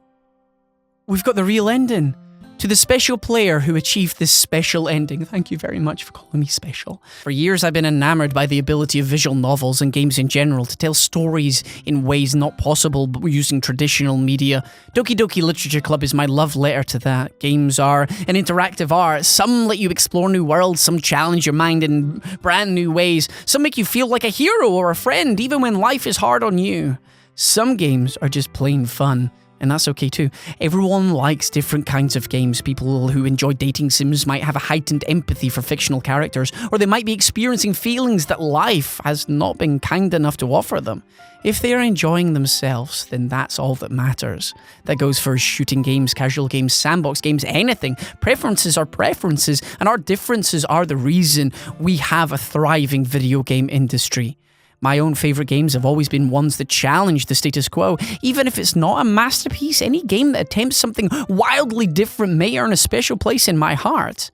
the real ending. To the special player who achieved this special ending, thank you very much for calling me special. For years, I've been enamored by the ability of visual novels and games in general to tell stories in ways not possible but using traditional media. Doki Doki Literature Club is my love letter to that. Games are an interactive art. Some let you explore new worlds, some challenge your mind in brand new ways, some make you feel like a hero or a friend even when life is hard on you. Some games are just plain fun. And that's okay too. Everyone likes different kinds of games. People who enjoy dating sims might have a heightened empathy for fictional characters, or they might be experiencing feelings that life has not been kind enough to offer them. If they are enjoying themselves, then that's all that matters. That goes for shooting games, casual games, sandbox games, anything. Preferences are preferences, and our differences are the reason we have a thriving video game industry. My own favourite games have always been ones that challenge the status quo. Even if it's not a masterpiece, any game that attempts something wildly different may earn a special place in my heart.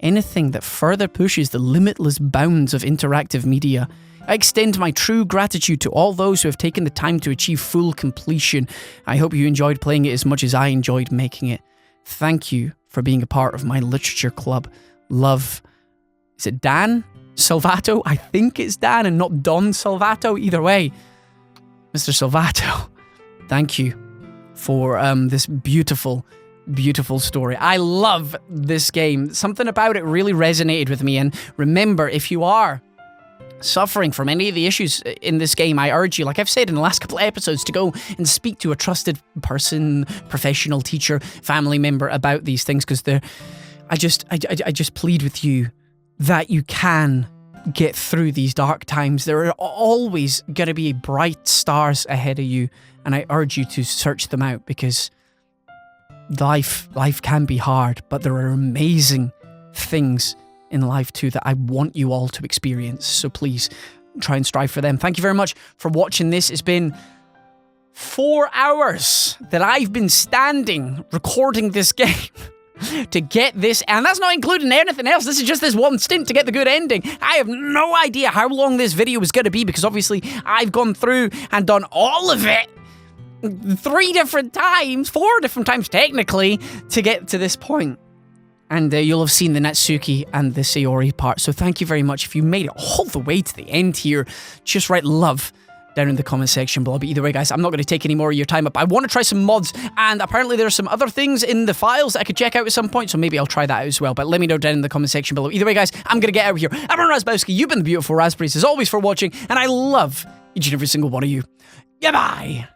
Anything that further pushes the limitless bounds of interactive media. I extend my true gratitude to all those who have taken the time to achieve full completion. I hope you enjoyed playing it as much as I enjoyed making it. Thank you for being a part of my literature club. Love. Is it Dan? Salvato? I think it's Dan and not Don Salvato. Either way, Mr. Salvato, thank you for this beautiful, beautiful story. I love this game. Something about it really resonated with me. And remember, if you are suffering from any of the issues in this game, I urge you, like I've said in the last couple of episodes, to go and speak to a trusted person, professional, teacher, family member about these things, because I just plead with you that you can get through these dark times. There are always going to be bright stars ahead of you, and I urge you to search them out, because life can be hard, but there are amazing things in life too that I want you all to experience. So please try and strive for them. Thank you very much for watching this. It's been 4 hours that I've been standing recording this game to get this, and that's not including anything else. This is just this one stint to get the good ending. I have no idea how long this video is going to be, because obviously I've gone through and done all of it 4 different times technically, to get to this point. And you'll have seen the Natsuki and the Sayori part. So thank you very much. If you made it all the way to the end here, just write love down in the comment section below. But either way, guys, I'm not going to take any more of your time up. I want to try some mods, and apparently there are some other things in the files that I could check out at some point, so maybe I'll try that out as well. But let me know down in the comment section below. Either way, guys, I'm going to get out of here. I've been Razzbowski. You've been the beautiful Raspberries, as always, for watching, and I love each and every single one of you. Goodbye!